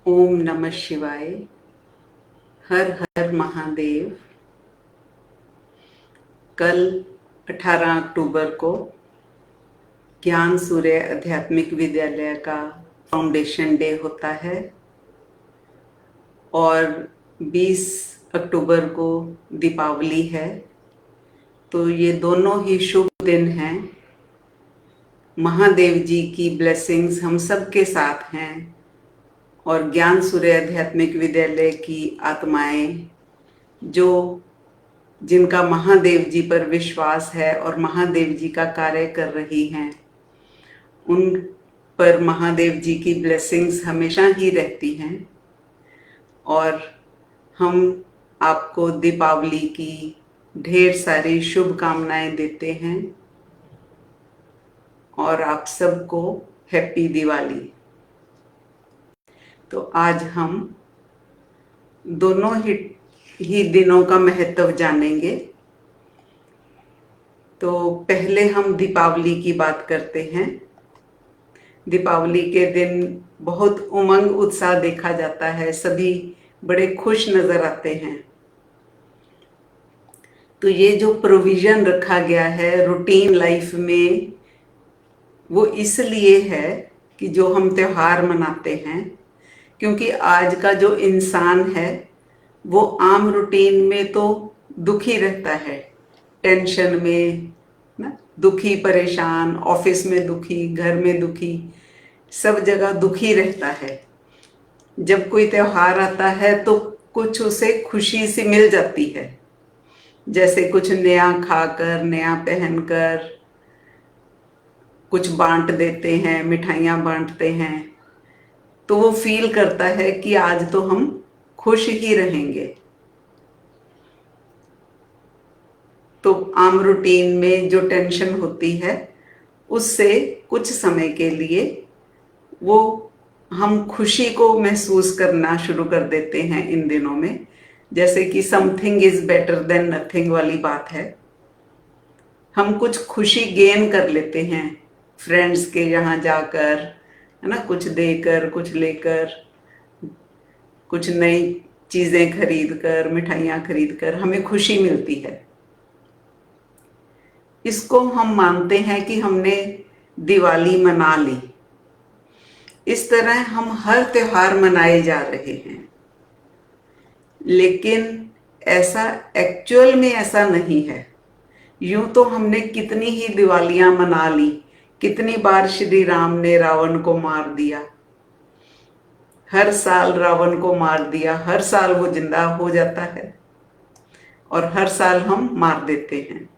ओम नमः शिवाय। हर हर महादेव। कल 18 अक्टूबर को ज्ञान सूर्य आध्यात्मिक विद्यालय का फाउंडेशन डे होता है और 20 अक्टूबर को दीपावली है। तो ये दोनों ही शुभ दिन हैं। महादेव जी की ब्लेसिंग्स हम सब के साथ हैं और ज्ञान सूर्य आध्यात्मिक विद्यालय की आत्माएं जो जिनका महादेव जी पर विश्वास है और महादेव जी का कार्य कर रही हैं, उन पर महादेव जी की ब्लेसिंग्स हमेशा ही रहती हैं। और हम आपको दीपावली की ढेर सारी शुभकामनाएं देते हैं और आप सबको हैप्पी दिवाली। तो आज हम दोनों ही दिनों का महत्व जानेंगे। तो पहले हम दीपावली की बात करते हैं। दीपावली के दिन बहुत उमंग उत्साह देखा जाता है, सभी बड़े खुश नजर आते हैं। तो ये जो प्रोविजन रखा गया है रूटीन लाइफ में, वो इसलिए है कि जो हम त्योहार मनाते हैं, क्योंकि आज का जो इंसान है वो आम रूटीन में तो दुखी रहता है, टेंशन में ना, दुखी परेशान, ऑफिस में दुखी, घर में दुखी, सब जगह दुखी रहता है। जब कोई त्योहार आता है तो कुछ उसे खुशी सी मिल जाती है, जैसे कुछ नया खाकर, नया पहनकर, कुछ बांट देते हैं, मिठाइयाँ बांटते हैं, तो वो फील करता है कि आज तो हम खुश ही रहेंगे। तो आम रूटीन में जो टेंशन होती है उससे कुछ समय के लिए वो हम खुशी को महसूस करना शुरू कर देते हैं इन दिनों में। जैसे कि something is better than nothing वाली बात है। हम कुछ खुशी गेन कर लेते हैं फ्रेंड्स के यहाँ जाकर, है ना, कुछ देकर, कुछ लेकर, कुछ नई चीजें खरीद कर, मिठाइयाँ खरीद कर हमें खुशी मिलती है। इसको हम मानते हैं कि हमने दिवाली मना ली। इस तरह हम हर त्योहार मनाए जा रहे हैं, लेकिन ऐसा एक्चुअल में ऐसा नहीं है। यूं तो हमने कितनी ही दिवालियां मना ली, कितनी बार श्री राम ने रावण को मार दिया, हर साल रावण को मार दिया, हर साल वो जिंदा हो जाता है और हर साल हम मार देते हैं।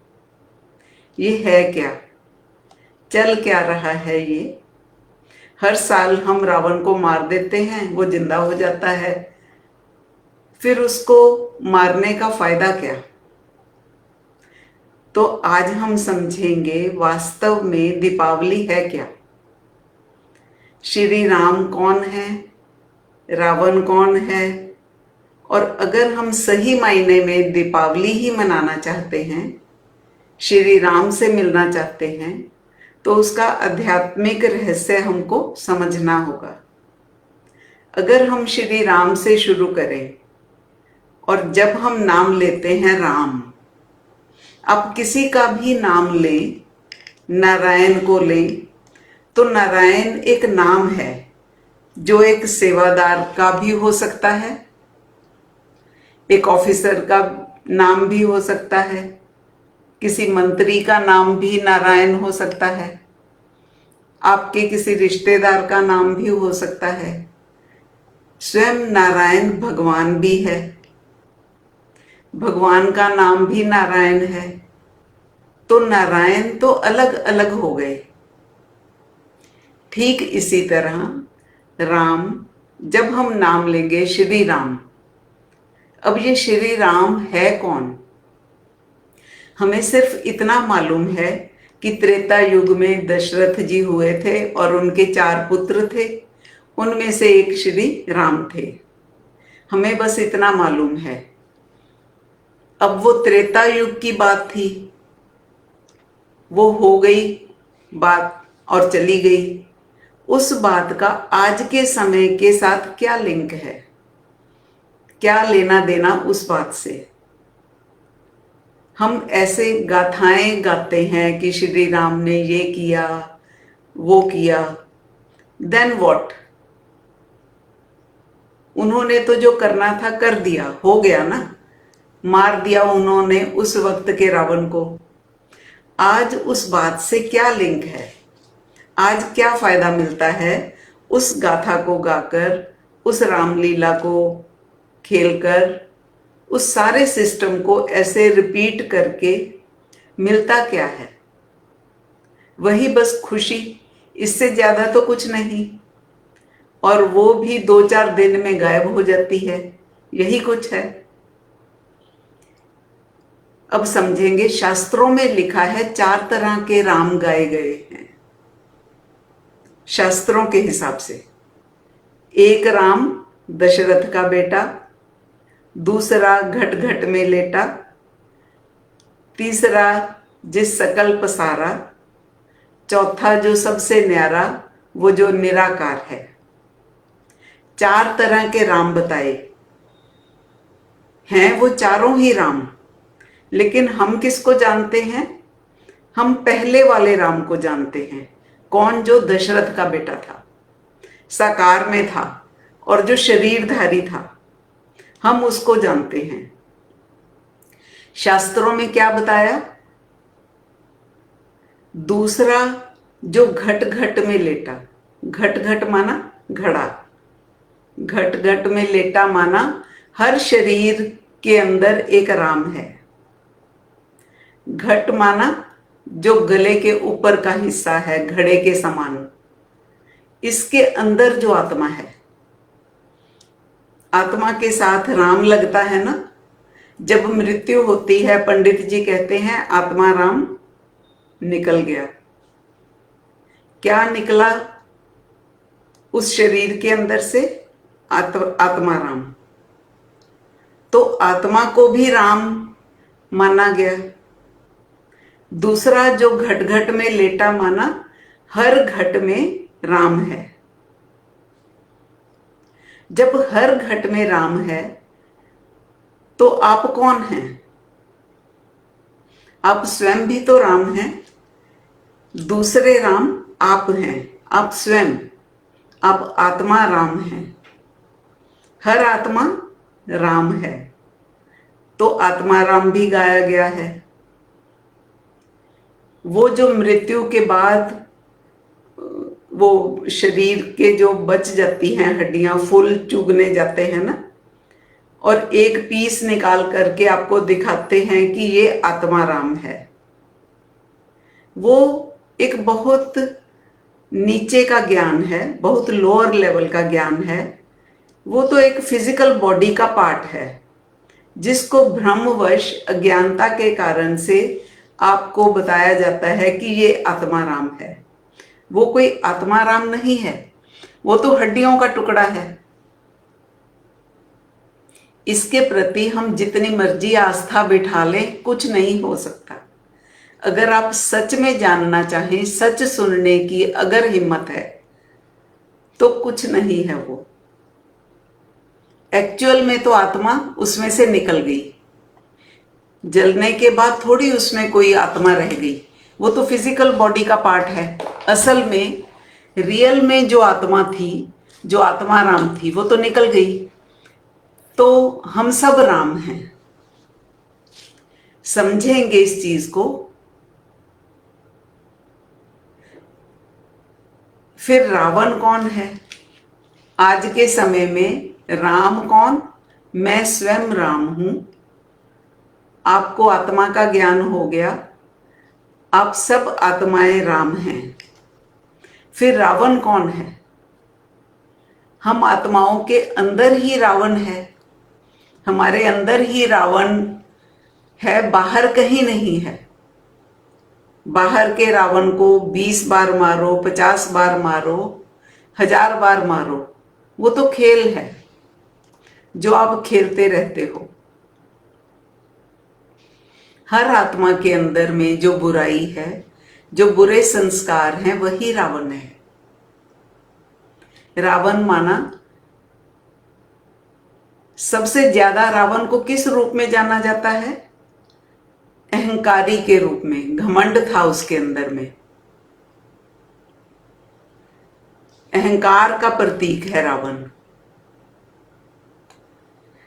ये है क्या, चल क्या रहा है ये? हर साल हम रावण को मार देते हैं, वो जिंदा हो जाता है, फिर उसको मारने का फायदा क्या? तो आज हम समझेंगे वास्तव में दीपावली है क्या, श्री राम कौन है, रावण कौन है, और अगर हम सही मायने में दीपावली ही मनाना चाहते हैं, श्री राम से मिलना चाहते हैं, तो उसका आध्यात्मिक रहस्य हमको समझना होगा। अगर हम श्री राम से शुरू करें और जब हम नाम लेते हैं राम, आप किसी का भी नाम लें, नारायण को लें, तो नारायण एक नाम है जो एक सेवादार का भी हो सकता है, एक ऑफिसर का नाम भी हो सकता है, किसी मंत्री का नाम भी नारायण हो सकता है, आपके किसी रिश्तेदार का नाम भी हो सकता है। स्वयं नारायण भगवान भी है, भगवान का नाम भी नारायण है। तो नारायण तो अलग अलग हो गए। ठीक इसी तरह राम, जब हम नाम लेंगे श्री राम, अब ये श्री राम है कौन? हमें सिर्फ इतना मालूम है कि त्रेता युग में दशरथ जी हुए थे और उनके 4 पुत्र थे, उनमें से एक श्री राम थे। हमें बस इतना मालूम है। अब वो त्रेता युग की बात थी, वो हो गई बात और चली गई। उस बात का आज के समय के साथ क्या लिंक है, क्या लेना देना उस बात से। हम ऐसे गाथाएं गाते हैं कि श्री राम ने ये किया वो किया, देन व्हाट? उन्होंने तो जो करना था कर दिया, हो गया ना, मार दिया उन्होंने उस वक्त के रावण को। आज उस बात से क्या लिंक है, आज क्या फायदा मिलता है उस गाथा को गाकर, उस रामलीला को खेलकर, उस सारे सिस्टम को ऐसे रिपीट करके मिलता क्या है? वही बस खुशी, इससे ज्यादा तो कुछ नहीं, और वो भी 2-4 दिन में गायब हो जाती है, यही कुछ है। अब समझेंगे, शास्त्रों में लिखा है 4 तरह के राम गाए गए हैं शास्त्रों के हिसाब से। एक राम दशरथ का बेटा, दूसरा घट घट में लेटा, तीसरा जिस सकल पसारा, चौथा जो सबसे न्यारा वो जो निराकार है। 4 तरह के राम बताए हैं, वो चारों ही राम। लेकिन हम किसको जानते हैं? हम पहले वाले राम को जानते हैं। कौन? जो दशरथ का बेटा था, साकार में था और जो शरीरधारी था, हम उसको जानते हैं। शास्त्रों में क्या बताया? दूसरा जो घट घट में लेटा, घट घट माना घड़ा, घट घट में लेटा माना हर शरीर के अंदर एक राम है। घट माना जो गले के ऊपर का हिस्सा है, घड़े के समान, इसके अंदर जो आत्मा है। आत्मा के साथ राम लगता है ना। जब मृत्यु होती है, पंडित जी कहते हैं आत्मा राम निकल गया। क्या निकला उस शरीर के अंदर से? आत्मा राम। तो आत्मा को भी राम माना गया। दूसरा जो घट घट में लेटा माना, हर घट में राम है। जब हर घट में राम है तो आप कौन हैं? आप स्वयं भी तो राम हैं। दूसरे राम आप हैं, आप स्वयं, आप आत्मा राम हैं। हर आत्मा राम है, तो आत्मा राम भी गाया गया है। वो जो मृत्यु के बाद वो शरीर के जो बच जाती हैं हड्डियां, फूल चुगने जाते हैं ना, और एक पीस निकाल करके आपको दिखाते हैं कि ये आत्मा राम है। वो एक बहुत नीचे का ज्ञान है, बहुत लोअर लेवल का ज्ञान है। वो तो एक फिजिकल बॉडी का पार्ट है, जिसको भ्रमवश अज्ञानता के कारण से आपको बताया जाता है कि ये आत्मा राम है। वो कोई आत्मा राम नहीं है, वो तो हड्डियों का टुकड़ा है। इसके प्रति हम जितनी मर्जी आस्था बिठा लें, कुछ नहीं हो सकता। अगर आप सच में जानना चाहें, सच सुनने की अगर हिम्मत है, तो कुछ नहीं है वो। एक्चुअल में तो आत्मा उसमें से निकल गई। जलने के बाद थोड़ी उसमें कोई आत्मा रह गई, वो तो फिजिकल बॉडी का पार्ट है। असल में रियल में जो आत्मा थी, जो आत्मा राम थी, वो तो निकल गई। तो हम सब राम हैं। समझेंगे इस चीज को। फिर रावण कौन है? आज के समय में राम कौन? मैं स्वयं राम हूं। आपको आत्मा का ज्ञान हो गया, आप सब आत्माएं राम हैं। फिर रावण कौन है? हम आत्माओं के अंदर ही रावण है, हमारे अंदर ही रावण है, बाहर कहीं नहीं है। बाहर के रावण को 20 बार मारो, 50 बार मारो, 1000 बार मारो, वो तो खेल है जो आप खेलते रहते हो। हर आत्मा के अंदर में जो बुराई है, जो बुरे संस्कार हैं, वही रावण है। रावण माना, सबसे ज्यादा रावण को किस रूप में जाना जाता है? अहंकारी के रूप में। घमंड था उसके अंदर में, अहंकार का प्रतीक है रावण।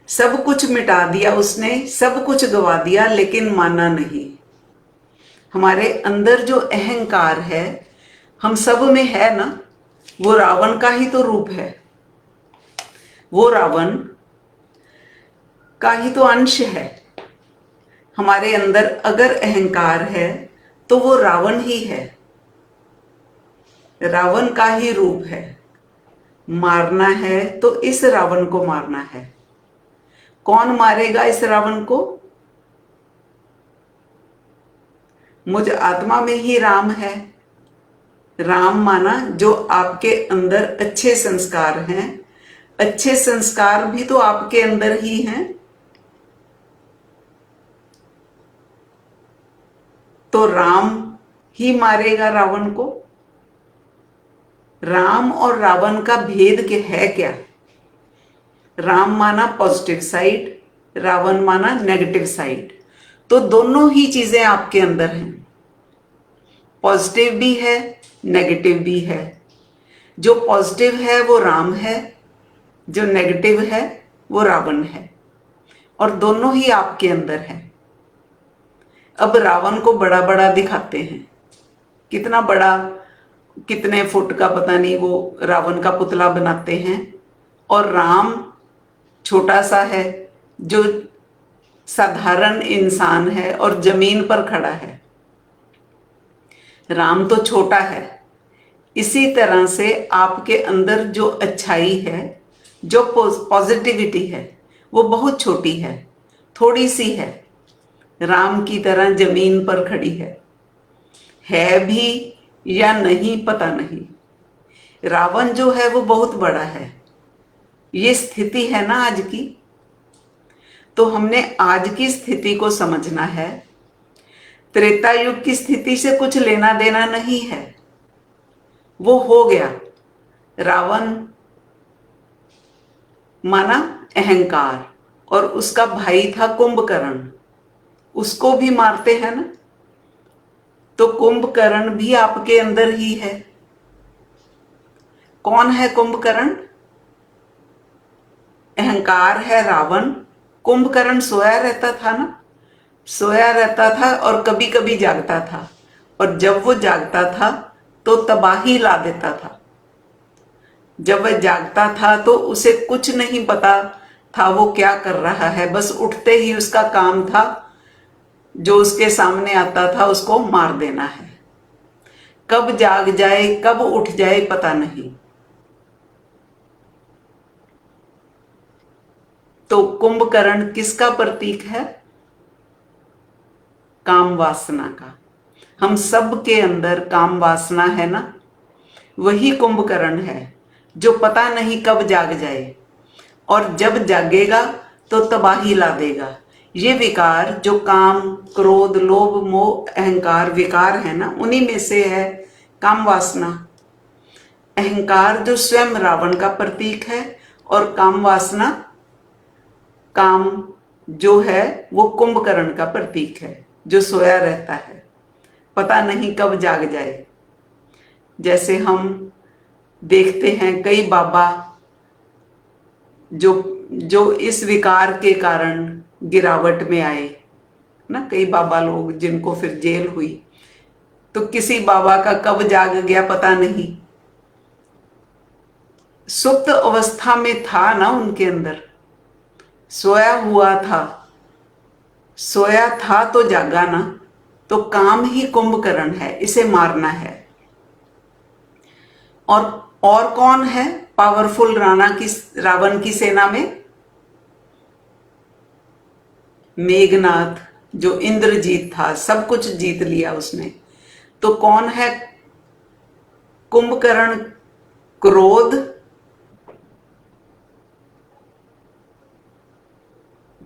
सब कुछ मिटा दिया उसने, सब कुछ गवा दिया, लेकिन माना नहीं। हमारे अंदर जो अहंकार है, हम सब में है ना, वो रावण का ही तो रूप है, वो रावण का ही तो अंश है। हमारे अंदर अगर अहंकार है तो वो रावण ही है, रावण का ही रूप है। मारना है तो इस रावण को मारना है। कौन मारेगा इस रावण को? मुझ आत्मा में ही राम है। राम माना जो आपके अंदर अच्छे संस्कार हैं। अच्छे संस्कार भी तो आपके अंदर ही हैं। तो राम ही मारेगा रावण को। राम और रावण का भेद के है क्या? राम माना पॉजिटिव साइड, रावण माना नेगेटिव साइड। तो दोनों ही चीजें आपके अंदर हैं, पॉजिटिव भी है, नेगेटिव भी है। जो पॉजिटिव है वो राम है, जो नेगेटिव है वो रावण है, और दोनों ही आपके अंदर है। अब रावण को बड़ा बड़ा दिखाते हैं, कितना बड़ा, कितने फुट का पता नहीं, वो रावण का पुतला बनाते हैं, और राम छोटा सा है, जो साधारण इंसान है और जमीन पर खड़ा है। राम तो छोटा है। इसी तरह से आपके अंदर जो अच्छाई है, जो पॉजिटिविटी है, वो बहुत छोटी है, थोड़ी सी है, राम की तरह जमीन पर खड़ी है भी या नहीं पता नहीं। रावण जो है वो बहुत बड़ा है। ये स्थिति है ना आज की। तो हमने आज की स्थिति को समझना है। त्रेता युग की स्थिति से कुछ लेना देना नहीं है, वो हो गया। रावण माना अहंकार, और उसका भाई था कुंभकर्ण, उसको भी मारते हैं ना। तो कुंभकर्ण भी आपके अंदर ही है। कौन है कुंभकर्ण? अहंकार है रावण। कुंभकर्ण सोया रहता था ना, सोया रहता था और कभी कभी जागता था, और जब वो जागता था तो तबाही ला देता था। जब वह जागता था तो उसे कुछ नहीं पता था वो क्या कर रहा है, बस उठते ही उसका काम था, जो उसके सामने आता था उसको मार देना है। कब जाग जाए, कब उठ जाए, पता नहीं। तो कुंभकर्ण किसका प्रतीक है? काम वासना का। हम सब के अंदर काम वासना है ना, वही कुंभकर्ण है, जो पता नहीं कब जाग जाए, और जब जागेगा तो तबाही ला देगा। ये विकार जो काम, क्रोध, लोभ, मोह, अहंकार विकार है ना, उन्हीं में से है काम वासना। अहंकार जो स्वयं रावण का प्रतीक है, और काम वासना, काम जो है वो कुंभकर्ण का प्रतीक है, जो सोया रहता है, पता नहीं कब जाग जाए। जैसे हम देखते हैं कई बाबा जो जो इस विकार के कारण गिरावट में आए ना, कई बाबा लोग जिनको फिर जेल हुई, तो किसी बाबा का कब जाग गया पता नहीं। सुप्त अवस्था में था ना, उनके अंदर सोया हुआ था, सोया था तो जागा ना। तो काम ही कुंभकर्ण है, इसे मारना है। और कौन है पावरफुल रावण की सेना में? मेघनाथ, जो इंद्रजीत था, सब कुछ जीत लिया उसने। तो कौन है कुंभकर्ण? क्रोध।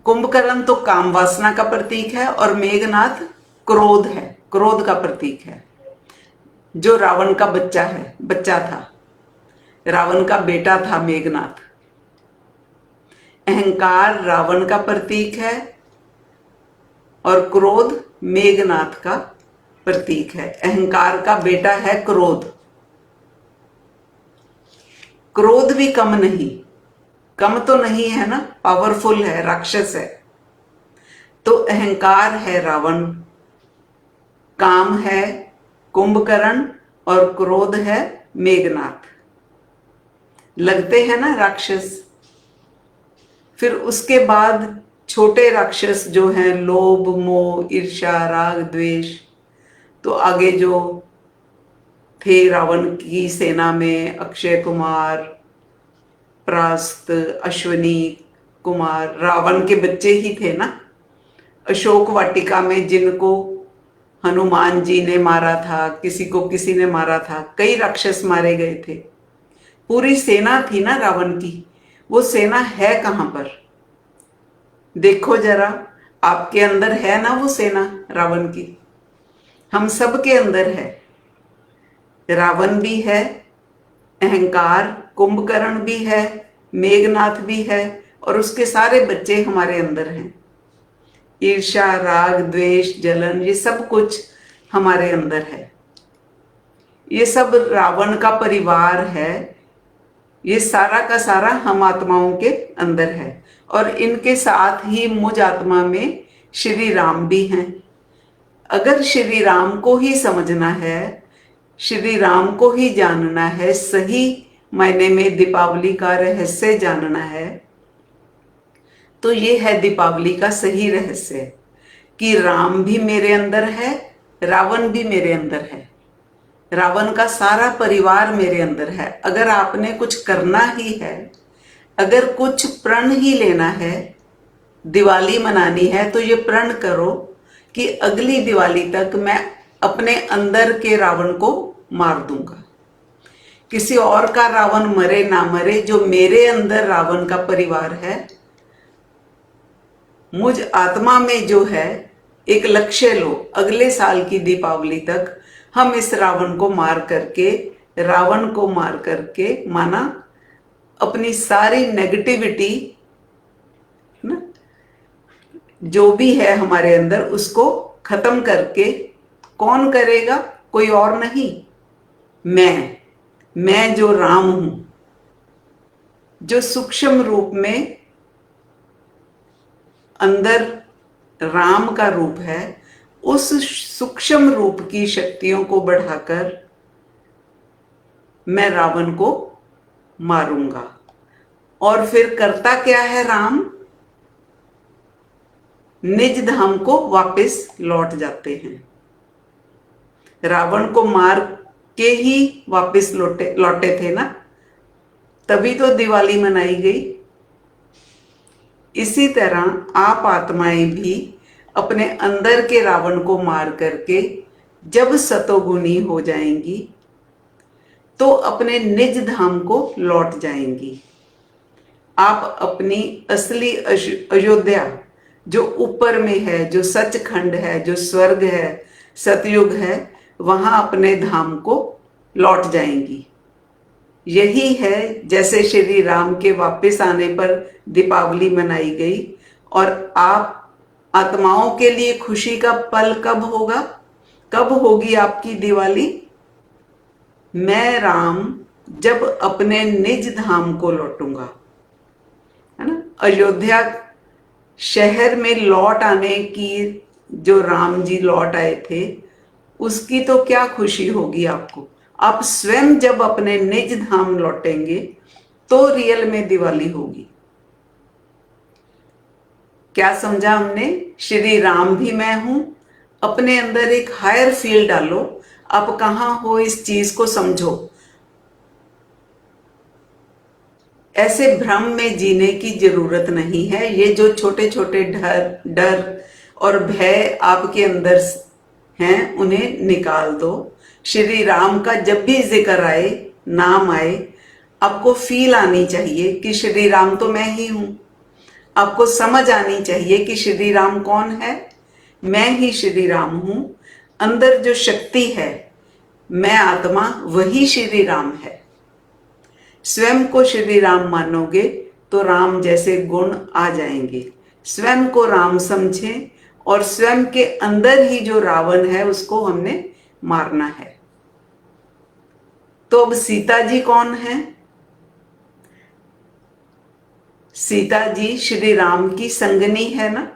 कुंभकर्ण तो काम वासना का प्रतीक है, और मेघनाथ क्रोध है, क्रोध का प्रतीक है, जो रावण का बच्चा था। रावण का बेटा था मेघनाथ। अहंकार रावण का प्रतीक है और क्रोध मेघनाथ का प्रतीक है। अहंकार का बेटा है क्रोध। क्रोध भी कम नहीं, कम तो नहीं है ना, पावरफुल है, राक्षस है। तो अहंकार है रावण, काम है कुंभकर्ण और क्रोध है मेघनाथ। लगते हैं ना राक्षस। फिर उसके बाद छोटे राक्षस जो हैं लोभ मोह ईर्ष्या राग द्वेष। तो आगे जो थे रावण की सेना में अक्षय कुमार, प्रास्त, अश्वनी कुमार, रावण के बच्चे ही थे ना। अशोक वाटिका में जिनको हनुमान जी ने मारा था, किसी को किसी ने मारा था, कई राक्षस मारे गए थे। पूरी सेना थी ना रावण की। वो सेना है कहां पर? देखो जरा, आपके अंदर है ना वो सेना रावण की। हम सब के अंदर है। रावण भी है, अहंकार कुंभकर्ण भी है, मेघनाथ भी है और उसके सारे बच्चे हमारे अंदर हैं। ईर्ष्या राग द्वेष जलन, ये सब कुछ हमारे अंदर है। ये सब रावण का परिवार है। ये सारा का सारा हम आत्माओं के अंदर है और इनके साथ ही मुझ आत्मा में श्री राम भी हैं। अगर श्री राम को ही समझना है, श्री राम को ही जानना है, सही मायने में दीपावली का रहस्य जानना है, तो ये है दीपावली का सही रहस्य कि राम भी मेरे अंदर है, रावण भी मेरे अंदर है, रावण का सारा परिवार मेरे अंदर है। अगर आपने कुछ करना ही है, अगर कुछ प्रण ही लेना है, दिवाली मनानी है, तो ये प्रण करो कि अगली दिवाली तक मैं अपने अंदर के रावण को मार दूंगा। किसी और का रावण मरे ना मरे, जो मेरे अंदर रावण का परिवार है, मुझ आत्मा में जो है, एक लक्ष्य लो, अगले साल की दीपावली तक हम इस रावण को मार करके, रावण को मार करके माना अपनी सारी नेगेटिविटी ना, जो भी है हमारे अंदर, उसको खत्म करके। कौन करेगा? कोई और नहीं, मैं जो राम हूं, जो सूक्ष्म रूप में अंदर राम का रूप है, उस सूक्ष्म रूप की शक्तियों को बढ़ाकर मैं रावण को मारूंगा। और फिर करता क्या है राम? निज धाम को वापस लौट जाते हैं। रावण को मार के ही वापस लौटे थे ना, तभी तो दिवाली मनाई गई। इसी तरह आप आत्माएं भी अपने अंदर के रावण को मार करके जब सतोगुनी हो जाएंगी तो अपने निज धाम को लौट जाएंगी। आप अपनी असली अयोध्या जो ऊपर में है, जो सचखंड है, जो स्वर्ग है, सतयुग है, वहां अपने धाम को लौट जाएंगी। यही है जैसे श्री राम के वापस आने पर दीपावली मनाई गई। और आप आत्माओं के लिए खुशी का पल कब होगा? कब होगी आपकी दिवाली? मैं राम जब अपने निज धाम को लौटूंगा, है ना। अयोध्या शहर में लौट आने की, जो राम जी लौट आए थे, उसकी तो क्या खुशी होगी आपको। आप स्वयं जब अपने निज धाम लौटेंगे तो रियल में दिवाली होगी। क्या समझा हमने? श्री राम भी मैं हूं। अपने अंदर एक हायर फील डालो। आप कहां हो इस चीज को समझो। ऐसे भ्रम में जीने की जरूरत नहीं है। ये जो छोटे छोटे डर और भय आपके अंदर हैं, उन्हें निकाल दो। श्री राम का जब भी जिक्र आए, नाम आए, आपको फील आनी चाहिए कि श्री राम तो मैं ही हूं। आपको समझ आनी चाहिए कि श्री राम कौन है। मैं ही श्री राम हूं। अंदर जो शक्ति है, मैं आत्मा, वही श्री राम है। स्वयं को श्री राम मानोगे तो राम जैसे गुण आ जाएंगे। स्वयं को राम समझें और स्वयं के अंदर ही जो रावण है उसको हमने मारना है। तो अब सीता जी कौन है? सीता जी श्री राम की संगनी है ना,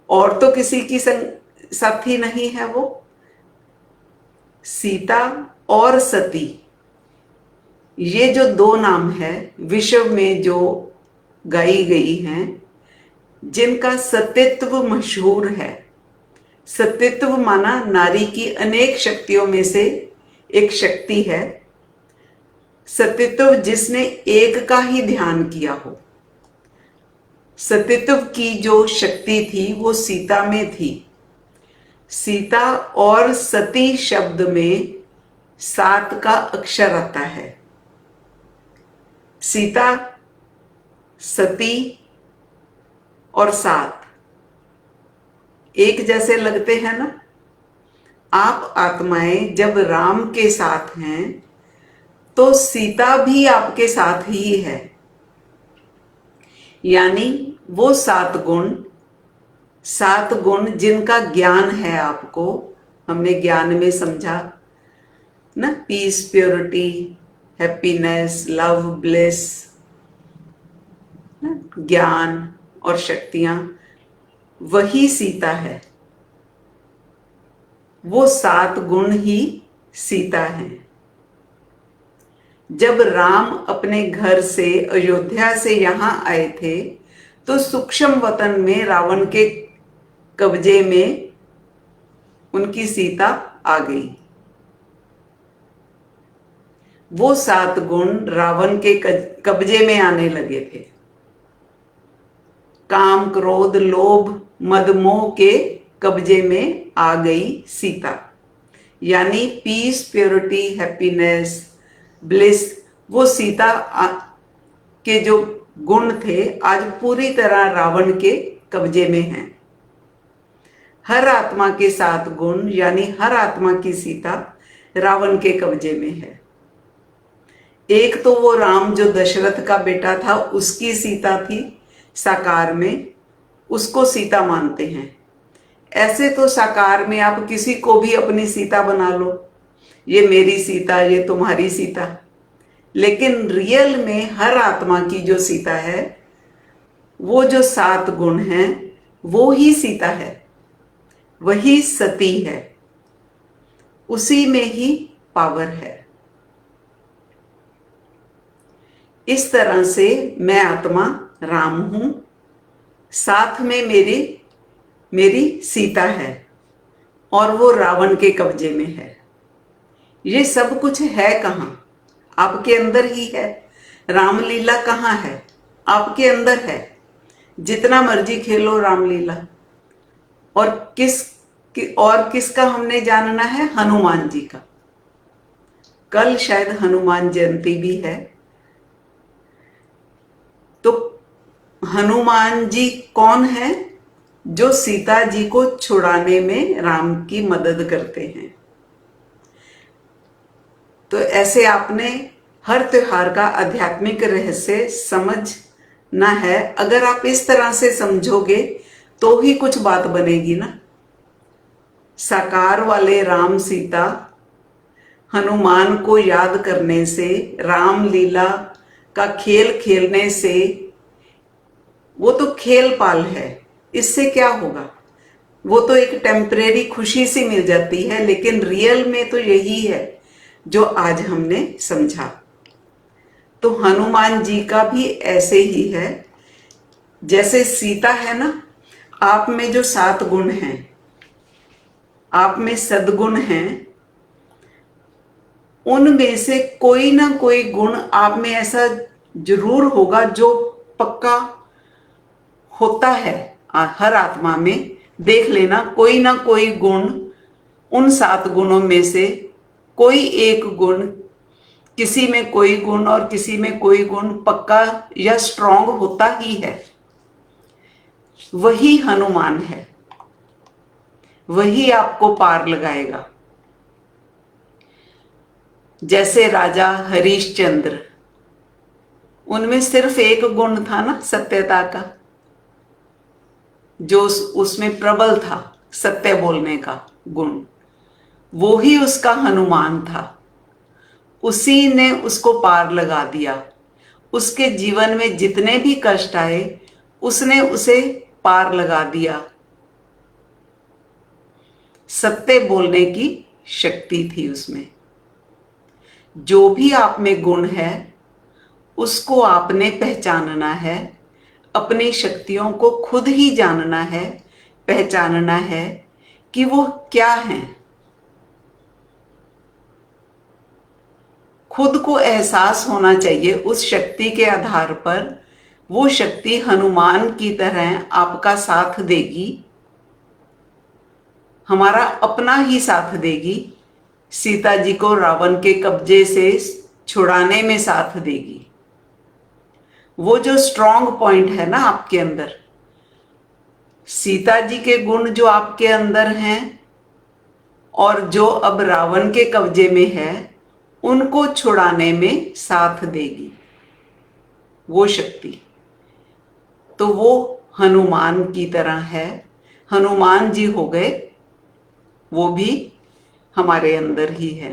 और तो किसी की साथी नहीं है। वो सीता और सती, ये जो दो नाम है विश्व में जो गाई गई हैं, जिनका सतीत्व मशहूर है। सतीत्व माना नारी की अनेक शक्तियों में से एक शक्ति है। सतीत्व जिसने एक का ही ध्यान किया हो। सतीत्व की जो शक्ति थी वो सीता में थी। सीता और सती शब्द में 7 का अक्षर आता है। सीता, सती और 7 एक जैसे लगते हैं ना। आप आत्माएं जब राम के साथ हैं तो सीता भी आपके साथ ही है। यानी वो 7 गुण जिनका ज्ञान है आपको, हमने ज्ञान में समझा ना, peace, purity, happiness, love, bliss, ज्ञान और शक्तियां, वही सीता है। वो 7 गुण ही सीता है। जब राम अपने घर से, अयोध्या से यहां आए थे तो सूक्ष्म वतन में रावण के कब्जे में उनकी सीता आ गई। वो 7 गुण रावण के कब्जे में आने लगे थे। काम, क्रोध, लोभ, मद, मोह के कब्जे में आ गई सीता। यानी पीस, प्योरिटी, हैप्पीनेस, ब्लिस, वो सीता के जो गुण थे आज पूरी तरह रावण के कब्जे में हैं। हर आत्मा के 7 गुण यानी हर आत्मा की सीता रावण के कब्जे में है। एक तो वो राम जो दशरथ का बेटा था उसकी सीता थी साकार में, उसको सीता मानते हैं। ऐसे तो साकार में आप किसी को भी अपनी सीता बना लो, ये मेरी सीता, ये तुम्हारी सीता। लेकिन रियल में हर आत्मा की जो सीता है, वो जो 7 गुण हैं, वो ही सीता है, वही सती है, उसी में ही पावर है। इस तरह से मैं आत्मा राम हूं, साथ में मेरी सीता है और वो रावण के कब्जे में है। ये सब कुछ है कहां? आपके अंदर ही है। रामलीला कहां है? आपके अंदर है। जितना मर्जी खेलो रामलीला। और किसका हमने जानना है? हनुमान जी का। कल शायद हनुमान जयंती भी है। तो हनुमान जी कौन है? जो सीता जी को छुड़ाने में राम की मदद करते हैं। तो ऐसे आपने हर त्योहार का आध्यात्मिक रहस्य समझना है। अगर आप इस तरह से समझोगे तो ही कुछ बात बनेगी ना। साकार वाले राम सीता हनुमान को याद करने से, रामलीला का खेल खेलने से, वो तो खेल पाल है, इससे क्या होगा? वो तो एक टेम्परेरी खुशी सी मिल जाती है, लेकिन रियल में तो यही है जो आज हमने समझा। तो हनुमान जी का भी ऐसे ही है। जैसे सीता है ना, आप में जो 7 गुण हैं, आप में सद्गुण हैं, उनमें से कोई ना कोई गुण आप में ऐसा जरूर होगा जो पक्का होता है। हर आत्मा में देख लेना, कोई ना कोई गुण, उन 7 गुणों में से कोई एक गुण, किसी में कोई गुण और किसी में कोई गुण पक्का या स्ट्रांग होता ही है। वही हनुमान है, वही आपको पार लगाएगा। जैसे राजा हरिश्चंद्र, उनमें सिर्फ एक गुण था ना, सत्यता का, जो उसमें प्रबल था, सत्य बोलने का गुण, वो ही उसका हनुमान था। उसी ने उसको पार लगा दिया। उसके जीवन में जितने भी कष्ट आए, उसने उसे पार लगा दिया। सत्य बोलने की शक्ति थी उसमें। जो भी आप में गुण है, उसको आपने पहचानना है, अपनी शक्तियों को खुद ही जानना है, पहचानना है कि वो क्या है। खुद को एहसास होना चाहिए उस शक्ति के आधार पर। वो शक्ति हनुमान की तरह आपका साथ देगी, हमारा अपना ही साथ देगी। सीता जी को रावण के कब्जे से छुड़ाने में साथ देगी। वो जो स्ट्रॉन्ग पॉइंट है ना आपके अंदर, सीता जी के गुण जो आपके अंदर हैं और जो अब रावण के कब्जे में है, उनको छुड़ाने में साथ देगी वो शक्ति। तो वो हनुमान की तरह है। हनुमान जी हो गए, वो भी हमारे अंदर ही है।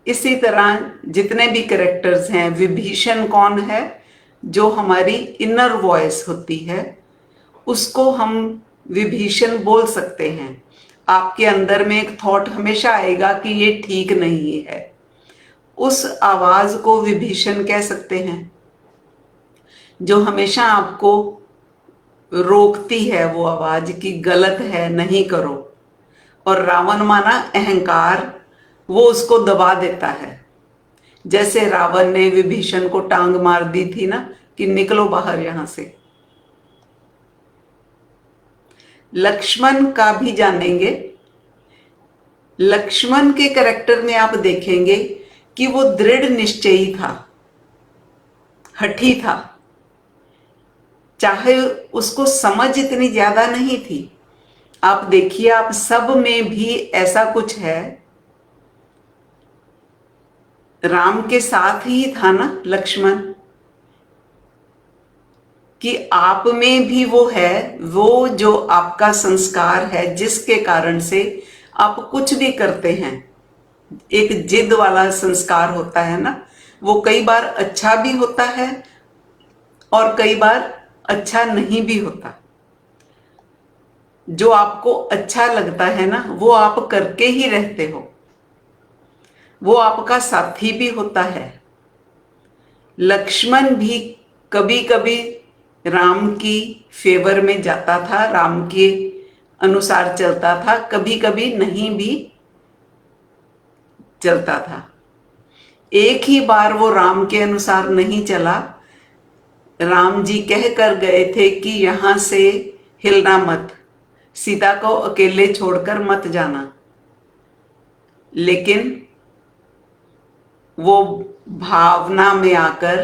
इसी तरह जितने भी कैरेक्टर्स हैं, विभीषण कौन है? जो हमारी इनर वॉइस होती है, उसको हम विभीषण बोल सकते हैं। आपके अंदर में एक थॉट हमेशा आएगा कि ये ठीक नहीं है, उस आवाज को विभीषण कह सकते हैं, जो हमेशा आपको रोकती है वो आवाज कि गलत है, नहीं करो। और रावण माना अहंकार, वो उसको दबा देता है। जैसे रावण ने विभीषण को टांग मार दी थी ना कि निकलो बाहर यहां से। लक्ष्मण का भी जानेंगे। लक्ष्मण के कैरेक्टर में आप देखेंगे कि वो दृढ़ निश्चयी था, हठी था। चाहे उसको समझ इतनी ज्यादा नहीं थी। आप देखिए, आप सब में भी ऐसा कुछ है। राम के साथ ही था ना लक्ष्मण, कि आप में भी वो है, वो जो आपका संस्कार है, जिसके कारण से आप कुछ भी करते हैं। एक जिद वाला संस्कार होता है ना, वो कई बार अच्छा भी होता है और कई बार अच्छा नहीं भी होता। जो आपको अच्छा लगता है ना, वो आप करके ही रहते हो, वो आपका साथी भी होता है। लक्ष्मण भी कभी कभी राम की फेवर में जाता था, राम के अनुसार चलता था, कभी कभी नहीं भी चलता था। एक ही बार वो राम के अनुसार नहीं चला। राम जी कह कर गए थे कि यहां से हिलना मत, सीता को अकेले छोड़कर मत जाना। लेकिन वो भावना में आकर,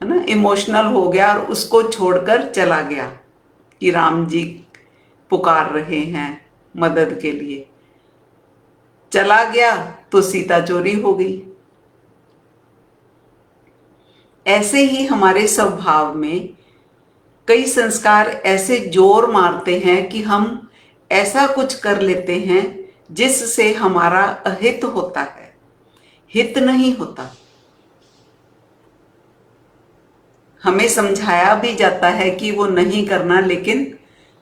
है ना, इमोशनल हो गया और उसको छोड़कर चला गया कि राम जी पुकार रहे हैं मदद के लिए। चला गया तो सीता चोरी हो गई। ऐसे ही हमारे स्वभाव में कई संस्कार ऐसे जोर मारते हैं कि हम ऐसा कुछ कर लेते हैं जिससे हमारा अहित होता है, हित नहीं होता। हमें समझाया भी जाता है कि वो नहीं करना, लेकिन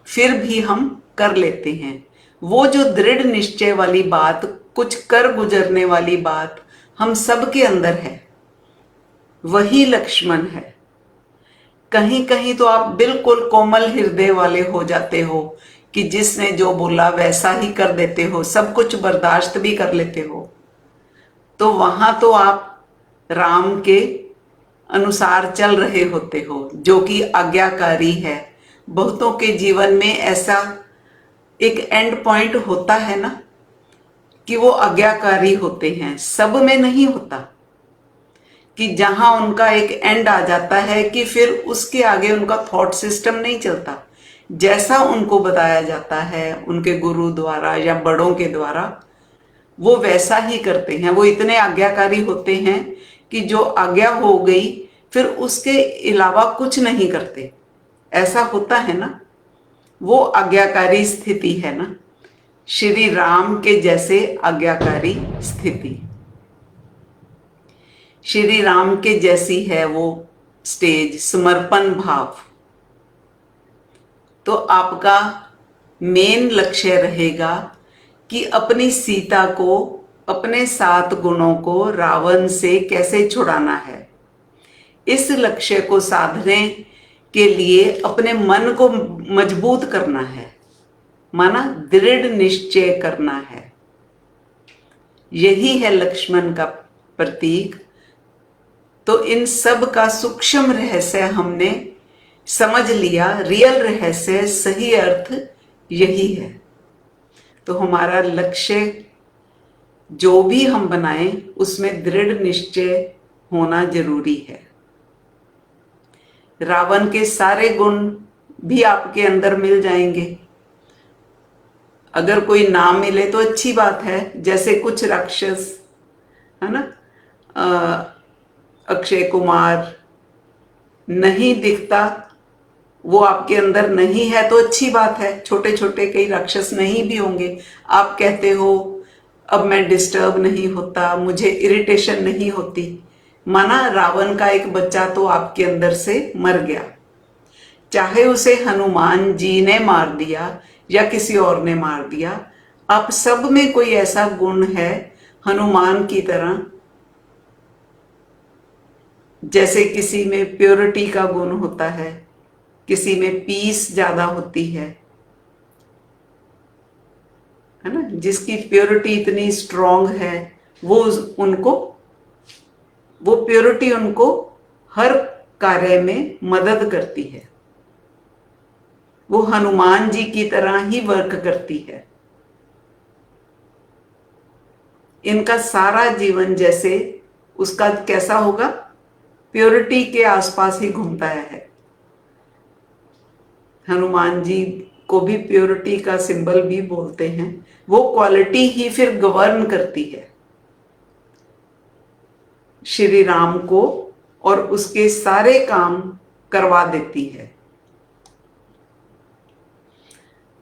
फिर भी हम कर लेते हैं। वो जो दृढ़ निश्चय वाली बात, कुछ कर गुजरने वाली बात हम सबके अंदर है, वही लक्ष्मण है। कहीं कहीं तो आप बिल्कुल कोमल हृदय वाले हो जाते हो कि जिसने जो बोला वैसा ही कर देते हो, सब कुछ बर्दाश्त भी कर लेते हो। तो वहां तो आप राम के अनुसार चल रहे होते हो, जो कि आज्ञाकारी है। बहुतों के जीवन में ऐसा एक एंड पॉइंट होता है ना कि वो आज्ञाकारी होते हैं, सब में नहीं होता। कि जहां उनका एक एंड आ जाता है कि फिर उसके आगे उनका थॉट सिस्टम नहीं चलता। जैसा उनको बताया जाता है उनके गुरु द्वारा या बड़ों के द्वारा, वो वैसा ही करते हैं। वो इतने आज्ञाकारी होते हैं कि जो आज्ञा हो गई फिर उसके अलावा कुछ नहीं करते। ऐसा होता है ना, वो आज्ञाकारी स्थिति है ना, श्री राम के जैसे आज्ञाकारी स्थिति श्री राम के जैसी है वो स्टेज, समर्पण भाव। तो आपका मेन लक्ष्य रहेगा कि अपनी सीता को, अपने 7 गुणों को रावण से कैसे छुड़ाना है। इस लक्ष्य को साधने के लिए अपने मन को मजबूत करना है, माना दृढ़ निश्चय करना है। यही है लक्ष्मण का प्रतीक। तो इन सब का सूक्ष्म रहस्य हमने समझ लिया, रियल रहस्य, सही अर्थ यही है। तो हमारा लक्ष्य जो भी हम बनाएं उसमें दृढ़ निश्चय होना जरूरी है। रावण के सारे गुण भी आपके अंदर मिल जाएंगे। अगर कोई ना मिले तो अच्छी बात है, जैसे कुछ राक्षस है ना, अक्षय कुमार नहीं दिखता, वो आपके अंदर नहीं है तो अच्छी बात है। छोटे छोटे कई राक्षस नहीं भी होंगे, आप कहते हो अब मैं डिस्टर्ब नहीं होता, मुझे इरिटेशन नहीं होती, माना रावण का एक बच्चा तो आपके अंदर से मर गया। चाहे उसे हनुमान जी ने मार दिया या किसी और ने मार दिया, आप सब में कोई ऐसा गुण है हनुमान की तरह। जैसे किसी में प्योरिटी का गुण होता है, किसी में पीस ज्यादा होती है ना, जिसकी प्योरिटी इतनी स्ट्रांग है वो प्योरिटी उनको हर कार्य में मदद करती है। वो हनुमान जी की तरह ही वर्क करती है। इनका सारा जीवन जैसे उसका कैसा होगा, प्योरिटी के आसपास ही घूमता है। हनुमान जी को भी प्योरिटी का सिंबल भी बोलते हैं। वो क्वालिटी ही फिर गवर्न करती है श्री राम को और उसके सारे काम करवा देती है।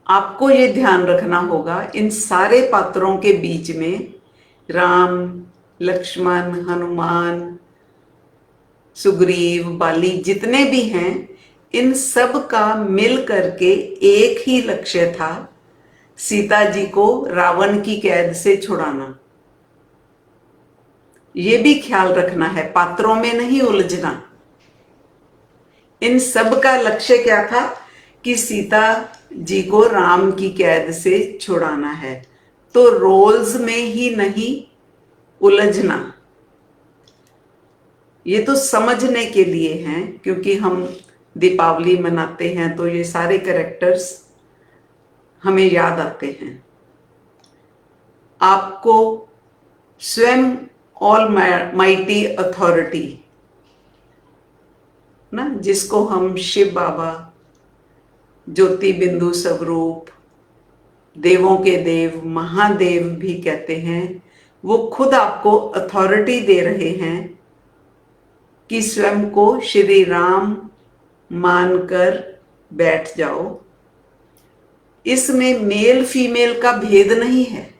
आपको ये ध्यान रखना होगा, इन सारे पात्रों के बीच में राम, लक्ष्मण, हनुमान, सुग्रीव, बाली जितने भी हैं, इन सब का मिल करके एक ही लक्ष्य था, सीता जी को रावण की कैद से छुड़ाना। ये भी ख्याल रखना है, पात्रों में नहीं उलझना। इन सब का लक्ष्य क्या था कि सीता जी को राम की कैद से छुड़ाना है। तो रोल्स में ही नहीं उलझना। ये तो समझने के लिए हैं, क्योंकि हम दीपावली मनाते हैं तो ये सारे कैरेक्टर्स हमें याद आते हैं। आपको स्वयं ऑल माइटी अथॉरिटी ना, जिसको हम शिव बाबा, ज्योति बिंदु स्वरूप, देवों के देव, महादेव भी कहते हैं, वो खुद आपको अथॉरिटी दे रहे हैं कि स्वयं को श्री राम मानकर बैठ जाओ। इसमें मेल फीमेल का भेद नहीं है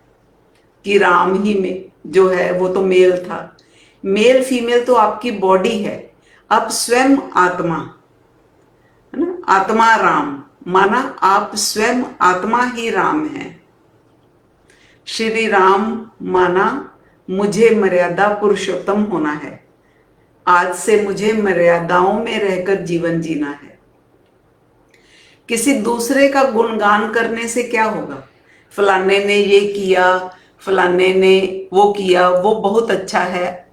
कि राम ही में जो है वो तो मेल था। मेल फीमेल तो आपकी बॉडी है, आप स्वयं आत्मा है ना, आत्मा राम, माना आप स्वयं आत्मा ही राम है। श्री राम माना मुझे मर्यादा पुरुषोत्तम होना है। आज से मुझे मर्यादाओं में रहकर जीवन जीना है। किसी दूसरे का गुणगान करने से क्या होगा, फलाने ने ये किया, फलाने ने वो किया, वो बहुत अच्छा है।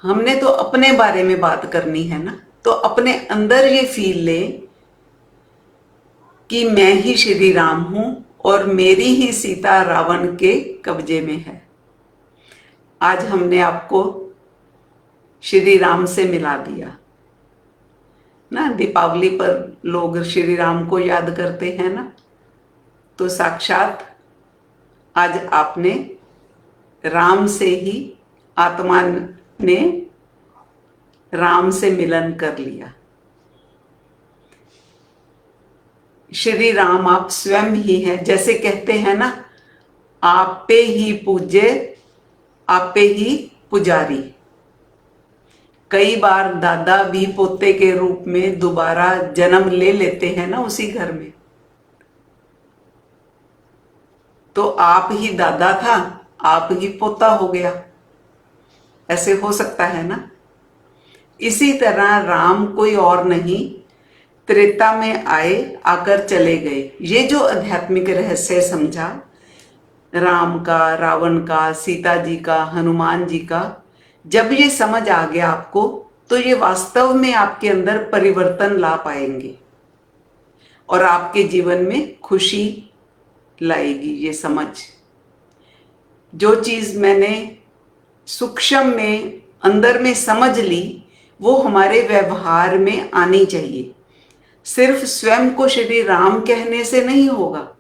हमने तो अपने बारे में बात करनी है ना। तो अपने अंदर ये फील ले कि मैं ही श्री राम हूं और मेरी ही सीता रावण के कब्जे में है। आज हमने आपको श्री राम से मिला दिया ना। दीपावली पर लोग श्री राम को याद करते हैं ना, तो साक्षात आज आपने राम से ही आत्मा ने राम से मिलन कर लिया। श्री राम आप स्वयं ही हैं। जैसे कहते हैं ना, आप पे ही पूज्य आप पे ही पुजारी। कई बार दादा भी पोते के रूप में दोबारा जन्म ले लेते हैं ना उसी घर में। तो आप ही दादा था, आप ही पोता हो गया, ऐसे हो सकता है ना। इसी तरह राम कोई और नहीं, त्रेता में आए, आकर चले गए। ये जो आध्यात्मिक रहस्य समझा, राम का, रावण का, सीता जी का, हनुमान जी का, जब ये समझ आ गया आपको, तो ये वास्तव में आपके अंदर परिवर्तन ला पाएंगे और आपके जीवन में खुशी लाएगी। ये समझ, जो चीज मैंने सूक्ष्म में अंदर में समझ ली, वो हमारे व्यवहार में आनी चाहिए। सिर्फ स्वयं को श्री राम कहने से नहीं होगा।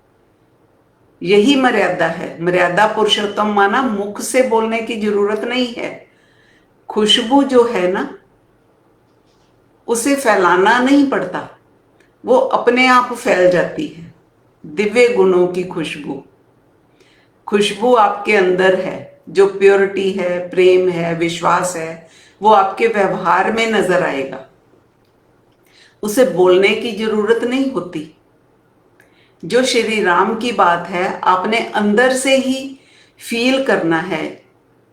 यही मर्यादा है। मर्यादा पुरुषोत्तम माना, मुख से बोलने की जरूरत नहीं है। खुशबू जो है ना, उसे फैलाना नहीं पड़ता, वो अपने आप फैल जाती है। दिव्य गुणों की खुशबू, खुशबू आपके अंदर है। जो प्योरिटी है, प्रेम है, विश्वास है, वो आपके व्यवहार में नजर आएगा। उसे बोलने की जरूरत नहीं होती। जो श्री राम की बात है, आपने अंदर से ही फील करना है।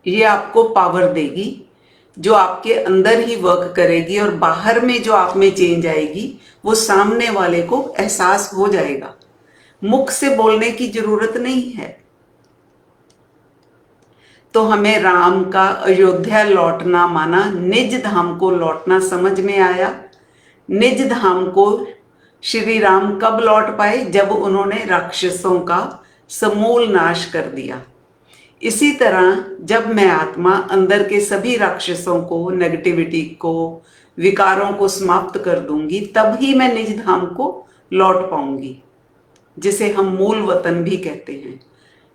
ये आपको पावर देगी, जो आपके अंदर ही वर्क करेगी, और बाहर में जो आप में चेंज आएगी, वो सामने वाले को एहसास हो जाएगा। मुख से बोलने की जरूरत नहीं है। तो हमें राम का अयोध्या लौटना माना निज धाम को लौटना समझ में आया। निज धाम को श्री राम कब लौट पाए? जब उन्होंने राक्षसों का समूल नाश कर दिया। इसी तरह जब मैं आत्मा अंदर के सभी राक्षसों को, नेगेटिविटी को, विकारों को समाप्त कर दूंगी, तब ही मैं निज धाम को लौट पाऊंगी, जिसे हम मूल वतन भी कहते हैं,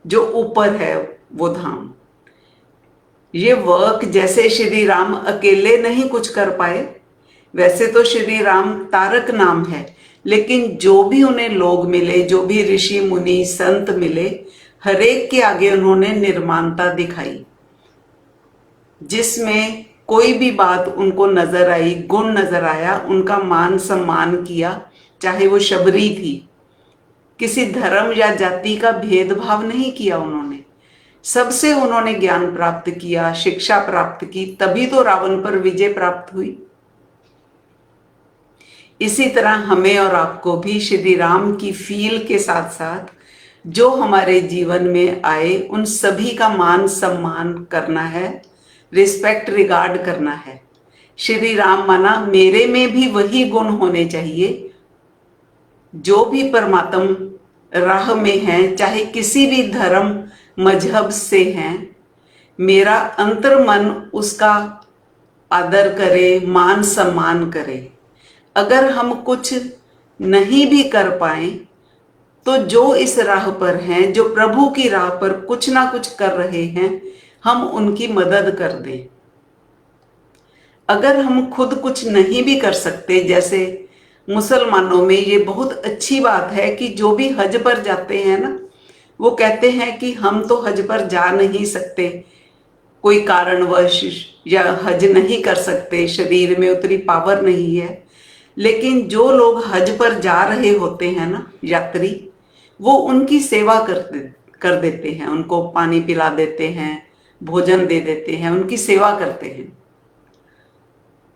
जो ऊपर है वो धाम। ये वर्क जैसे श्री राम अकेले नहीं कुछ कर पाए, वैसे तो श्री राम तारक नाम है, लेकिन जो भी उन्हें लोग मिले, जो भी ऋषि मुनि संत मिले, हर एक के आगे उन्होंने निर्माणता दिखाई। जिसमें कोई भी बात उनको नजर आई, गुण नजर आया, उनका मान सम्मान किया। चाहे वो शबरी थी, किसी धर्म या जाति का भेदभाव नहीं किया उन्होंने। सबसे उन्होंने ज्ञान प्राप्त किया, शिक्षा प्राप्त की, तभी तो रावण पर विजय प्राप्त हुई। इसी तरह हमें और आपको भी श्री राम की फील के साथ साथ जो हमारे जीवन में आए, उन सभी का मान सम्मान करना है, रिस्पेक्ट, रिगार्ड करना है। श्री राम माना मेरे में भी वही गुण होने चाहिए जो भी परमात्म राह में हैं, चाहे किसी भी धर्म मजहब से हैं। मेरा अंतर मन उसका आदर करे, मान सम्मान करे। अगर हम कुछ नहीं भी कर पाए, तो जो इस राह पर हैं, जो प्रभु की राह पर कुछ ना कुछ कर रहे हैं, हम उनकी मदद कर दें। अगर हम खुद कुछ नहीं भी कर सकते, जैसे मुसलमानों में ये बहुत अच्छी बात है कि जो भी हज पर जाते हैं ना, वो कहते हैं कि हम तो हज पर जा नहीं सकते, कोई कारणवश, या हज नहीं कर सकते, शरीर में उतनी पावर नहीं है। लेकिन जो लोग हज पर जा रहे होते हैं ना, यात्री, वो उनकी सेवा कर देते हैं, उनको पानी पिला देते हैं, भोजन दे देते हैं, उनकी सेवा करते हैं,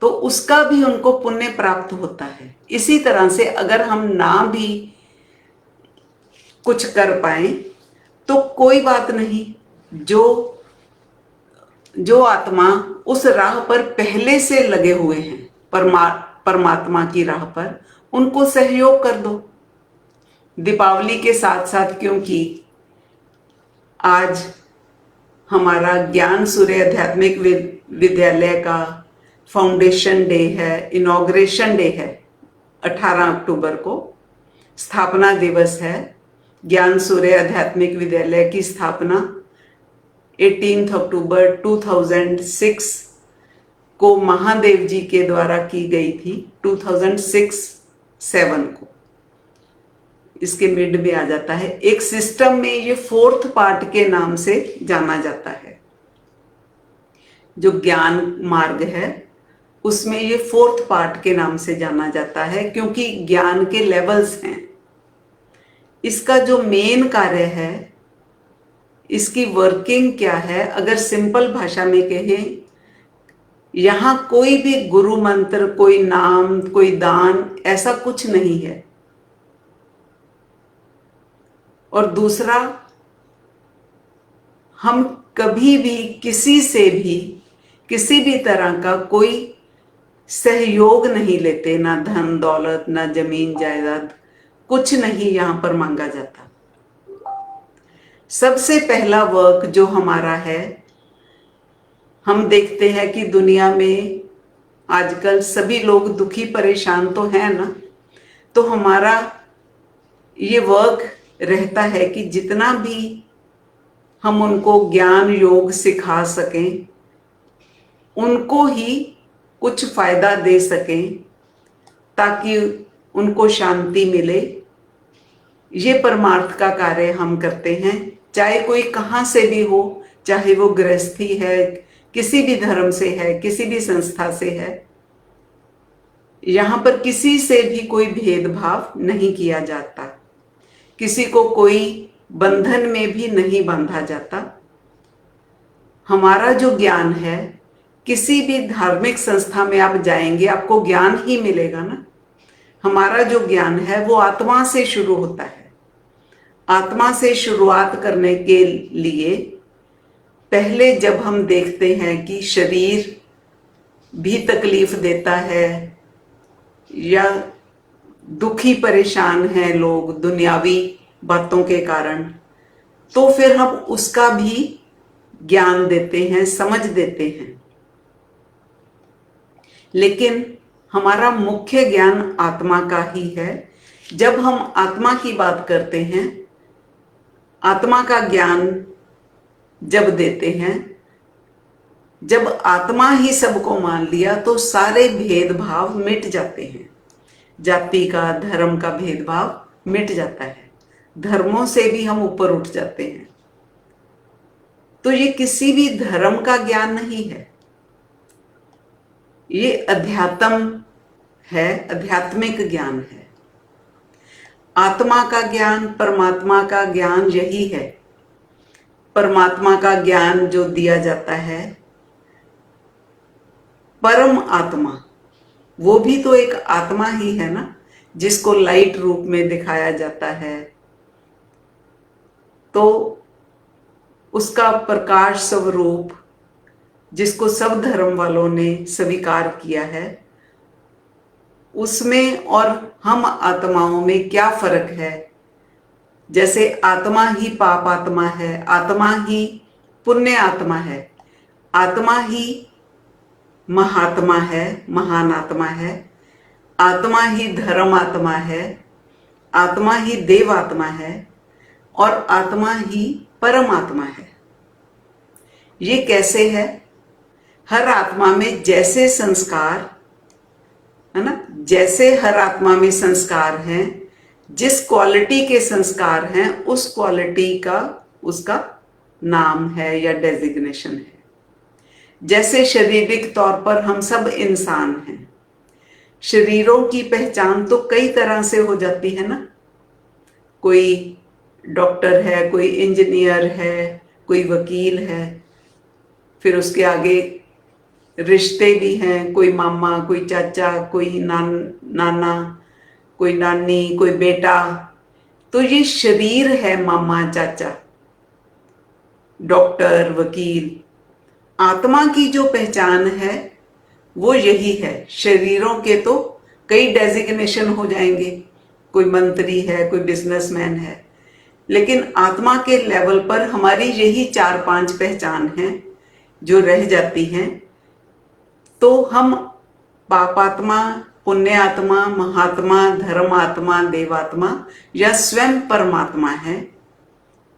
तो उसका भी उनको पुण्य प्राप्त होता है। इसी तरह से अगर हम ना भी कुछ कर पाए तो कोई बात नहीं, जो आत्मा उस राह पर पहले से लगे हुए हैं, परमात्मा की राह पर, उनको सहयोग कर दो। दीपावली के साथ साथ, क्योंकि आज हमारा ज्ञान सूर्य आध्यात्मिक विद्यालय का फाउंडेशन डे है, इनॉग्रेशन डे है, 18 अक्टूबर को स्थापना दिवस है। ज्ञान सूर्य आध्यात्मिक विद्यालय की स्थापना 18 अक्टूबर 2006 को महादेव जी के द्वारा की गई थी, 2006-7 को। इसके मिड में आ जाता है। एक सिस्टम में ये फोर्थ पार्ट के नाम से जाना जाता है। जो ज्ञान मार्ग है उसमें ये फोर्थ पार्ट के नाम से जाना जाता है, क्योंकि ज्ञान के लेवल्स हैं। इसका जो मेन कार्य है, इसकी वर्किंग क्या है, अगर सिंपल भाषा में कहें, यहां कोई भी गुरु मंत्र, कोई नाम, कोई दान, ऐसा कुछ नहीं है। और दूसरा, हम कभी भी किसी से भी किसी भी तरह का कोई सहयोग नहीं लेते, ना धन दौलत, ना जमीन जायदाद, कुछ नहीं यहां पर मांगा जाता। सबसे पहला वर्क जो हमारा है, हम देखते हैं कि दुनिया में आजकल सभी लोग दुखी परेशान तो हैं ना, तो हमारा ये वर्क रहता है कि जितना भी हम उनको ज्ञान योग सिखा सकें, उनको ही कुछ फायदा दे सकें, ताकि उनको शांति मिले। ये परमार्थ का कार्य हम करते हैं, चाहे कोई कहाँ से भी हो, चाहे वो गृहस्थी है, किसी भी धर्म से है, किसी भी संस्था से है। यहाँ पर किसी से भी कोई भेदभाव नहीं किया जाता, किसी को कोई बंधन में भी नहीं बांधा जाता। हमारा जो ज्ञान है, किसी भी धार्मिक संस्था में आप जाएंगे आपको ज्ञान ही मिलेगा ना। हमारा जो ज्ञान है वो आत्मा से शुरू होता है। आत्मा से शुरुआत करने के लिए पहले जब हम देखते हैं कि शरीर भी तकलीफ देता है या दुखी परेशान हैं लोग दुनियावी बातों के कारण, तो फिर हम उसका भी ज्ञान देते हैं, समझ देते हैं। लेकिन हमारा मुख्य ज्ञान आत्मा का ही है। जब हम आत्मा की बात करते हैं, आत्मा का ज्ञान जब देते हैं, जब आत्मा ही सबको मान लिया, तो सारे भेदभाव मिट जाते हैं। जाति का, धर्म का भेदभाव मिट जाता है। धर्मों से भी हम ऊपर उठ जाते हैं। तो ये किसी भी धर्म का ज्ञान नहीं है, ये अध्यात्म है, आध्यात्मिक ज्ञान है। आत्मा का ज्ञान, परमात्मा का ज्ञान यही है। परमात्मा का ज्ञान जो दिया जाता है, परम आत्मा, वो भी तो एक आत्मा ही है ना, जिसको लाइट रूप में दिखाया जाता है। तो उसका प्रकाश स्वरूप, जिसको सब धर्म वालों ने स्वीकार किया है, उसमें और हम आत्माओं में क्या फर्क है। जैसे आत्मा ही पाप आत्मा है, आत्मा ही पुण्य आत्मा है, आत्मा ही महात्मा है, महान आत्मा है, आत्मा ही धर्म आत्मा है, आत्मा ही देव आत्मा है, और आत्मा ही परमात्मा है। ये कैसे है? हर आत्मा में जैसे संस्कार है ना, जैसे हर आत्मा में संस्कार हैं, जिस क्वालिटी के संस्कार हैं, उस क्वालिटी का उसका नाम है या डेजिग्नेशन है। जैसे शारीरिक तौर पर हम सब इंसान हैं, शरीरों की पहचान तो कई तरह से हो जाती है ना। कोई डॉक्टर है, कोई इंजीनियर है, कोई वकील है, फिर उसके आगे रिश्ते भी हैं, कोई मामा, कोई चाचा, कोई नाना, कोई नानी, कोई बेटा। तो ये शरीर है, मामा, चाचा, डॉक्टर, वकील। आत्मा की जो पहचान है वो यही है। शरीरों के तो कई डेजिग्नेशन हो जाएंगे, कोई मंत्री है, कोई बिजनेसमैन है, लेकिन आत्मा के लेवल पर हमारी यही 4-5 पहचान हैं जो रह जाती हैं। तो हम पापात्मा, पुण्यात्मा, महात्मा, धर्मात्मा, देवात्मा या स्वयं परमात्मा है,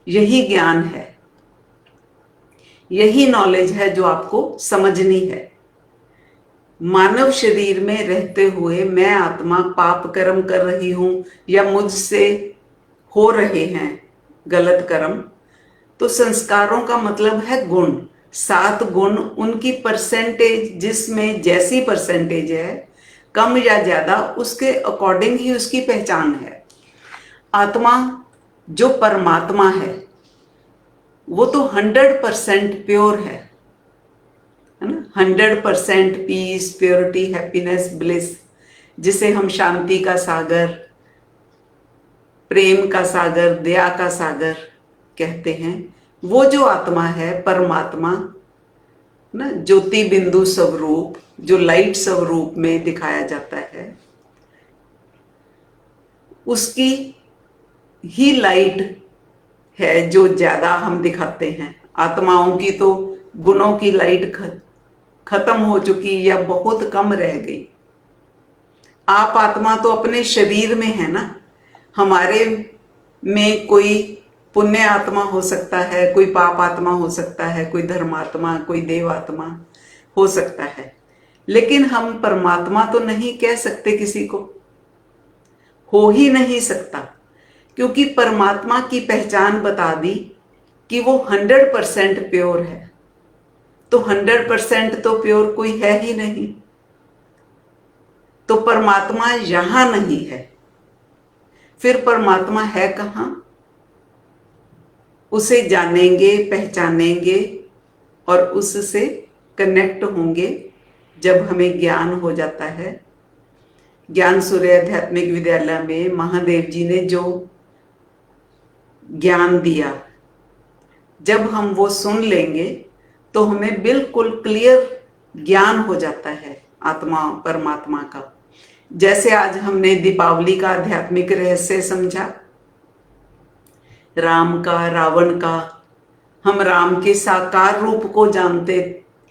यही ज्ञान है। यही नॉलेज है जो आपको समझनी है। मानव शरीर में रहते हुए मैं आत्मा पाप कर्म कर रही हूं या मुझसे हो रहे हैं गलत कर्म, तो संस्कारों का मतलब है गुण। 7 गुण, उनकी परसेंटेज, जिसमें जैसी परसेंटेज है कम या ज्यादा, उसके अकॉर्डिंग ही उसकी पहचान है। आत्मा जो परमात्मा है वो तो 100% प्योर है ना। 100% पीस, प्योरिटी, हैप्पीनेस, ब्लिस, जिसे हम शांति का सागर, प्रेम का सागर, दया का सागर कहते हैं, वो जो आत्मा है परमात्मा ना, ज्योति बिंदु स्वरूप, जो लाइट स्वरूप में दिखाया जाता है, उसकी ही लाइट है जो ज्यादा हम दिखाते हैं। आत्माओं की तो गुणों की लाइट खत्म हो चुकी या बहुत कम रह गई। आप आत्मा तो अपने शरीर में है ना। हमारे में कोई पुण्य आत्मा हो सकता है, कोई पाप आत्मा हो सकता है, कोई धर्मात्मा, कोई देव आत्मा हो सकता है, लेकिन हम परमात्मा तो नहीं कह सकते किसी को, हो ही नहीं सकता, क्योंकि परमात्मा की पहचान बता दी कि वो 100% प्योर है। तो 100% तो प्योर कोई है ही नहीं, तो परमात्मा यहां नहीं है, फिर परमात्मा है कहां? उसे जानेंगे, पहचानेंगे और उससे कनेक्ट होंगे जब हमें ज्ञान हो जाता है। ज्ञान सूर्य आध्यात्मिक विद्यालय में महादेव जी ने जो ज्ञान दिया, जब हम वो सुन लेंगे तो हमें बिल्कुल क्लियर ज्ञान हो जाता है आत्मा परमात्मा का। जैसे आज हमने दीपावली का आध्यात्मिक रहस्य समझा, राम का, रावण का। हम राम के साकार रूप को जानते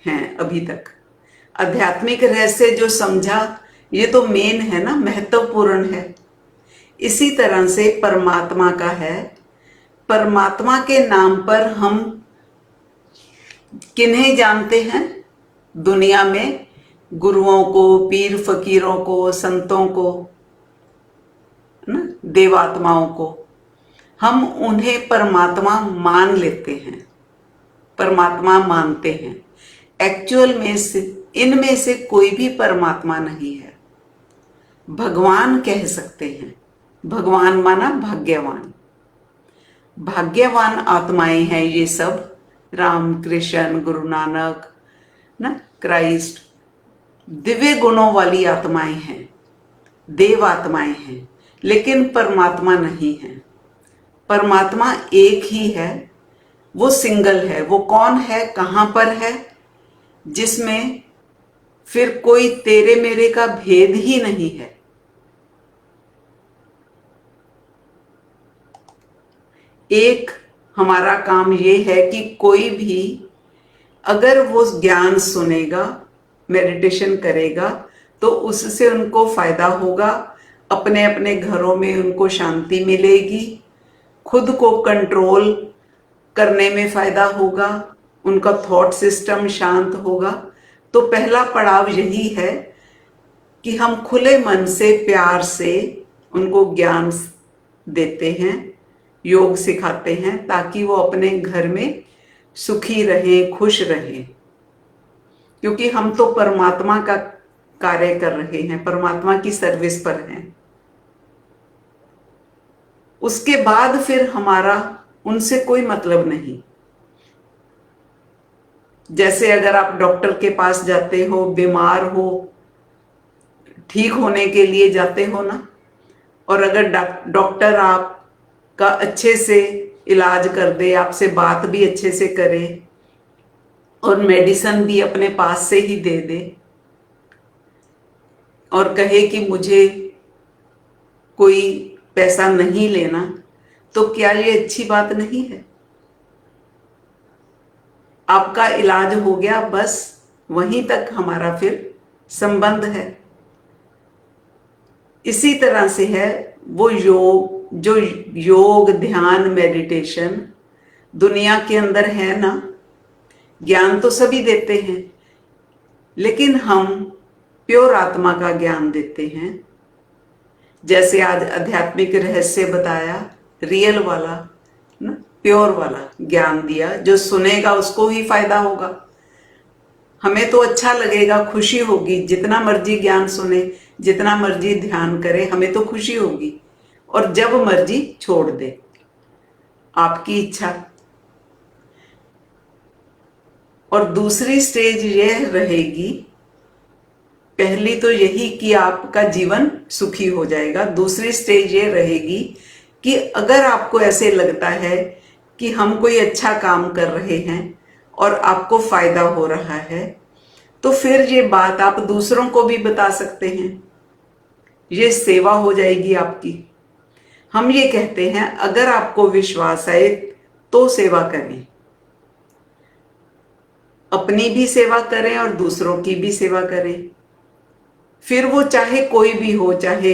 हैं अभी तक। आध्यात्मिक रहस्य जो समझा, ये तो मेन है ना, महत्वपूर्ण है। इसी तरह से परमात्मा का है। परमात्मा के नाम पर हम किन्हें जानते हैं दुनिया में? गुरुओं को, पीर फकीरों को, संतों को ना, देवात्माओं को। हम उन्हें परमात्मा मान लेते हैं, परमात्मा मानते हैं। एक्चुअल में से इनमें से कोई भी परमात्मा नहीं है। भगवान कह सकते हैं। भगवान माना भाग्यवान। भाग्यवान आत्माएं हैं ये सब। राम, कृष्ण, गुरु नानक ना, क्राइस्ट, दिव्य गुणों वाली आत्माएं हैं, देव आत्माएं हैं, लेकिन परमात्मा नहीं है। परमात्मा एक ही है, वो सिंगल है। वो कौन है, कहां पर है? जिसमें फिर कोई तेरे मेरे का भेद ही नहीं है। एक हमारा काम ये है कि कोई भी अगर वो ज्ञान सुनेगा, मेडिटेशन करेगा, तो उससे उनको फायदा होगा, अपने अपने घरों में उनको शांति मिलेगी, खुद को कंट्रोल करने में फायदा होगा, उनका थॉट सिस्टम शांत होगा। तो पहला पड़ाव यही है कि हम खुले मन से, प्यार से उनको ज्ञान देते हैं, योग सिखाते हैं, ताकि वो अपने घर में सुखी रहें, खुश रहें। क्योंकि हम तो परमात्मा का कार्य कर रहे हैं, परमात्मा की सर्विस पर हैं। उसके बाद फिर हमारा उनसे कोई मतलब नहीं। जैसे अगर आप डॉक्टर के पास जाते हो, बीमार हो, ठीक होने के लिए जाते हो ना, और अगर डॉक्टर आपका अच्छे से इलाज कर दे, आपसे बात भी अच्छे से करे और मेडिसिन भी अपने पास से ही दे दे और कहे कि मुझे कोई पैसा नहीं लेना, तो क्या ये अच्छी बात नहीं है? आपका इलाज हो गया, बस वहीं तक हमारा फिर संबंध है। इसी तरह से है वो योग, जो योग, ध्यान, मेडिटेशन दुनिया के अंदर है ना, ज्ञान तो सभी देते हैं, लेकिन हम प्योर आत्मा का ज्ञान देते हैं। जैसे आज आध्यात्मिक रहस्य बताया, रियल वाला ना, प्योर वाला ज्ञान दिया, जो सुनेगा उसको ही फायदा होगा। हमें तो अच्छा लगेगा, खुशी होगी, जितना मर्जी ज्ञान सुने, जितना मर्जी ध्यान करे, हमें तो खुशी होगी, और जब मर्जी छोड़ दे, आपकी इच्छा। और दूसरी स्टेज यह रहेगी, पहली तो यही कि आपका जीवन सुखी हो जाएगा। दूसरी स्टेज ये रहेगी कि अगर आपको ऐसे लगता है कि हम कोई अच्छा काम कर रहे हैं और आपको फायदा हो रहा है, तो फिर ये बात आप दूसरों को भी बता सकते हैं। ये सेवा हो जाएगी आपकी। हम ये कहते हैं, अगर आपको विश्वास है तो सेवा करें, अपनी भी सेवा करें और दूसरों की भी सेवा करें। फिर वो चाहे कोई भी हो, चाहे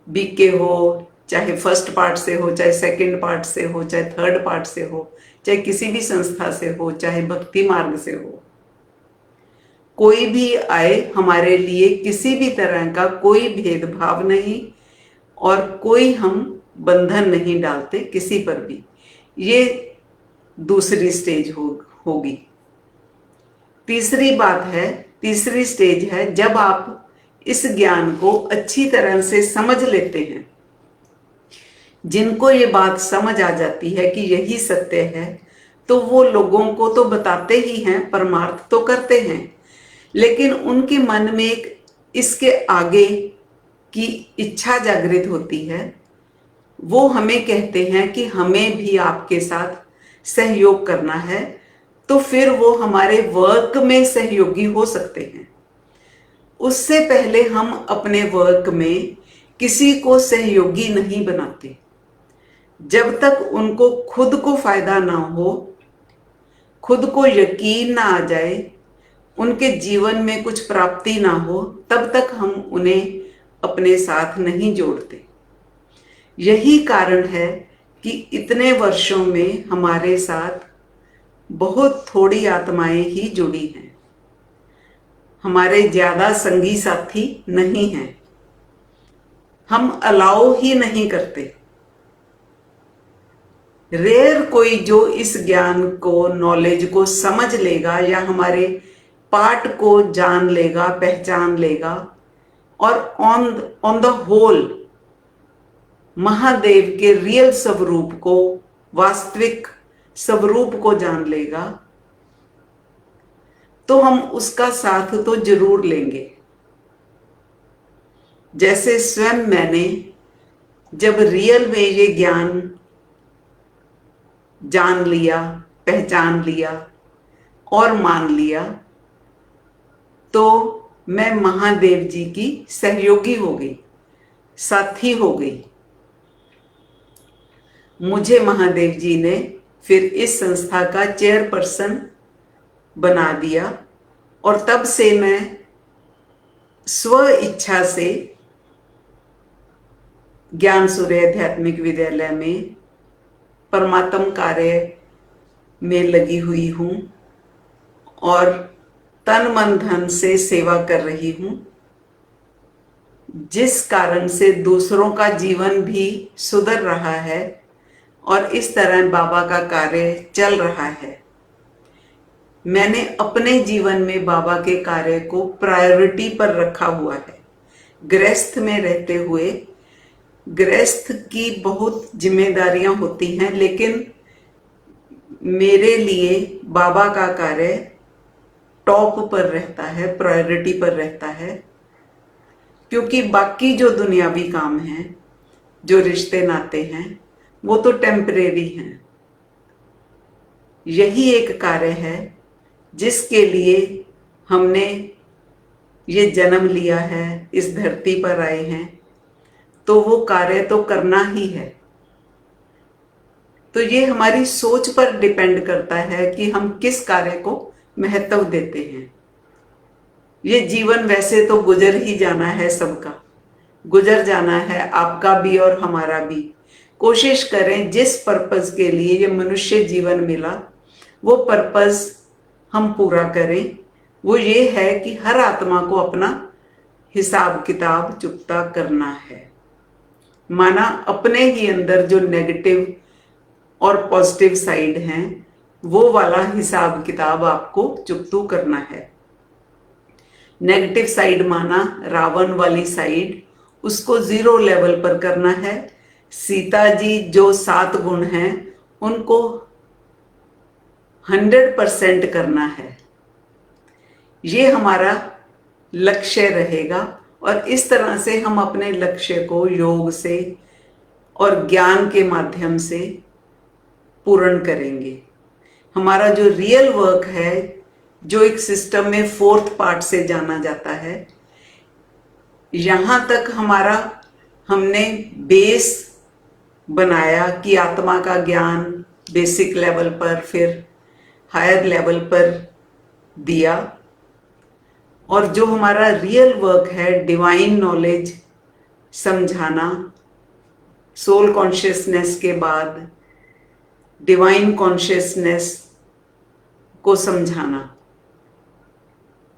बीके हो, चाहे फर्स्ट पार्ट से हो, चाहे सेकंड पार्ट से हो, चाहे थर्ड पार्ट से हो, चाहे किसी भी संस्था से हो, चाहे भक्ति मार्ग से हो, कोई भी आए, हमारे लिए किसी भी तरह का कोई भेदभाव नहीं और कोई हम बंधन नहीं डालते किसी पर भी। ये दूसरी स्टेज होगी। तीसरी बात है, तीसरी स्टेज है, जब आप इस ज्ञान को अच्छी तरह से समझ लेते हैं, जिनको ये बात समझ आ जाती है कि यही सत्य है, तो वो लोगों को तो बताते ही हैं, परमार्थ तो करते हैं, लेकिन उनके मन में एक इसके आगे की इच्छा जागृत होती है। वो हमें कहते हैं कि हमें भी आपके साथ सहयोग करना है, तो फिर वो हमारे वर्क में सहयोगी हो सकते हैं। उससे पहले हम अपने वर्क में किसी को सहयोगी नहीं बनाते। जब तक उनको खुद को फायदा ना हो, खुद को यकीन ना आ जाए, उनके जीवन में कुछ प्राप्ति ना हो, तब तक हम उन्हें अपने साथ नहीं जोड़ते। यही कारण है कि इतने वर्षों में हमारे साथ बहुत थोड़ी आत्माएं ही जुड़ी हैं, हमारे ज्यादा संगी साथी नहीं हैं, हम अलाउ ही नहीं करते। रेयर कोई जो इस ज्ञान को, नॉलेज को समझ लेगा या हमारे पार्ट को जान लेगा, पहचान लेगा और ऑन द होल महादेव के रियल स्वरूप को, वास्तविक स्वरूप को जान लेगा, तो हम उसका साथ तो जरूर लेंगे। जैसे स्वयं मैंने जब रियल में ये ज्ञान जान लिया, पहचान लिया और मान लिया, तो मैं महादेव जी की सहयोगी हो गई, साथी हो गई। मुझे महादेव जी ने फिर इस संस्था का चेयरपर्सन बना दिया और तब से मैं स्व इच्छा से ज्ञान सूर्य आध्यात्मिक विद्यालय में परमात्म कार्य में लगी हुई हूँ और तन मन धन से सेवा कर रही हूँ, जिस कारण से दूसरों का जीवन भी सुधर रहा है और इस तरह बाबा का कार्य चल रहा है। मैंने अपने जीवन में बाबा के कार्य को प्रायोरिटी पर रखा हुआ है। गृहस्थ में रहते हुए गृहस्थ की बहुत जिम्मेदारियां होती हैं, लेकिन मेरे लिए बाबा का कार्य टॉप पर रहता है, प्रायोरिटी पर रहता है, क्योंकि बाकी जो दुनियावी काम हैं, जो रिश्ते नाते हैं, वो तो टेम्परेरी हैं। यही एक कार्य है जिसके लिए हमने ये जन्म लिया है, इस धरती पर आए हैं, तो वो कार्य तो करना ही है। तो ये हमारी सोच पर डिपेंड करता है कि हम किस कार्य को महत्व देते हैं। ये जीवन वैसे तो गुजर ही जाना है, सबका गुजर जाना है, आपका भी और हमारा भी। कोशिश करें जिस पर्पस के लिए ये मनुष्य जीवन मिला, वो पर्पस हम पूरा करें वो ये है कि हर आत्मा को अपना हिसाब किताब चुकता करना है। माना अपने ही अंदर जो नेगेटिव और पॉजिटिव साइड हैं वो वाला हिसाब किताब आपको चुकतू करना है। नेगेटिव साइड माना रावण वाली साइड, उसको 0 लेवल पर करना है। सीता जी जो 7 गुण हैं उनको 100% करना है। ये हमारा लक्ष्य रहेगा और इस तरह से हम अपने लक्ष्य को योग से और ज्ञान के माध्यम से पूर्ण करेंगे। हमारा जो रियल वर्क है, जो एक सिस्टम में 4th पार्ट से जाना जाता है, यहां तक हमारा हमने बेस बनाया कि आत्मा का ज्ञान बेसिक लेवल पर, फिर हायर लेवल पर दिया। और जो हमारा रियल वर्क है डिवाइन नॉलेज समझाना, सोल कॉन्शियसनेस के बाद डिवाइन कॉन्शियसनेस को समझाना।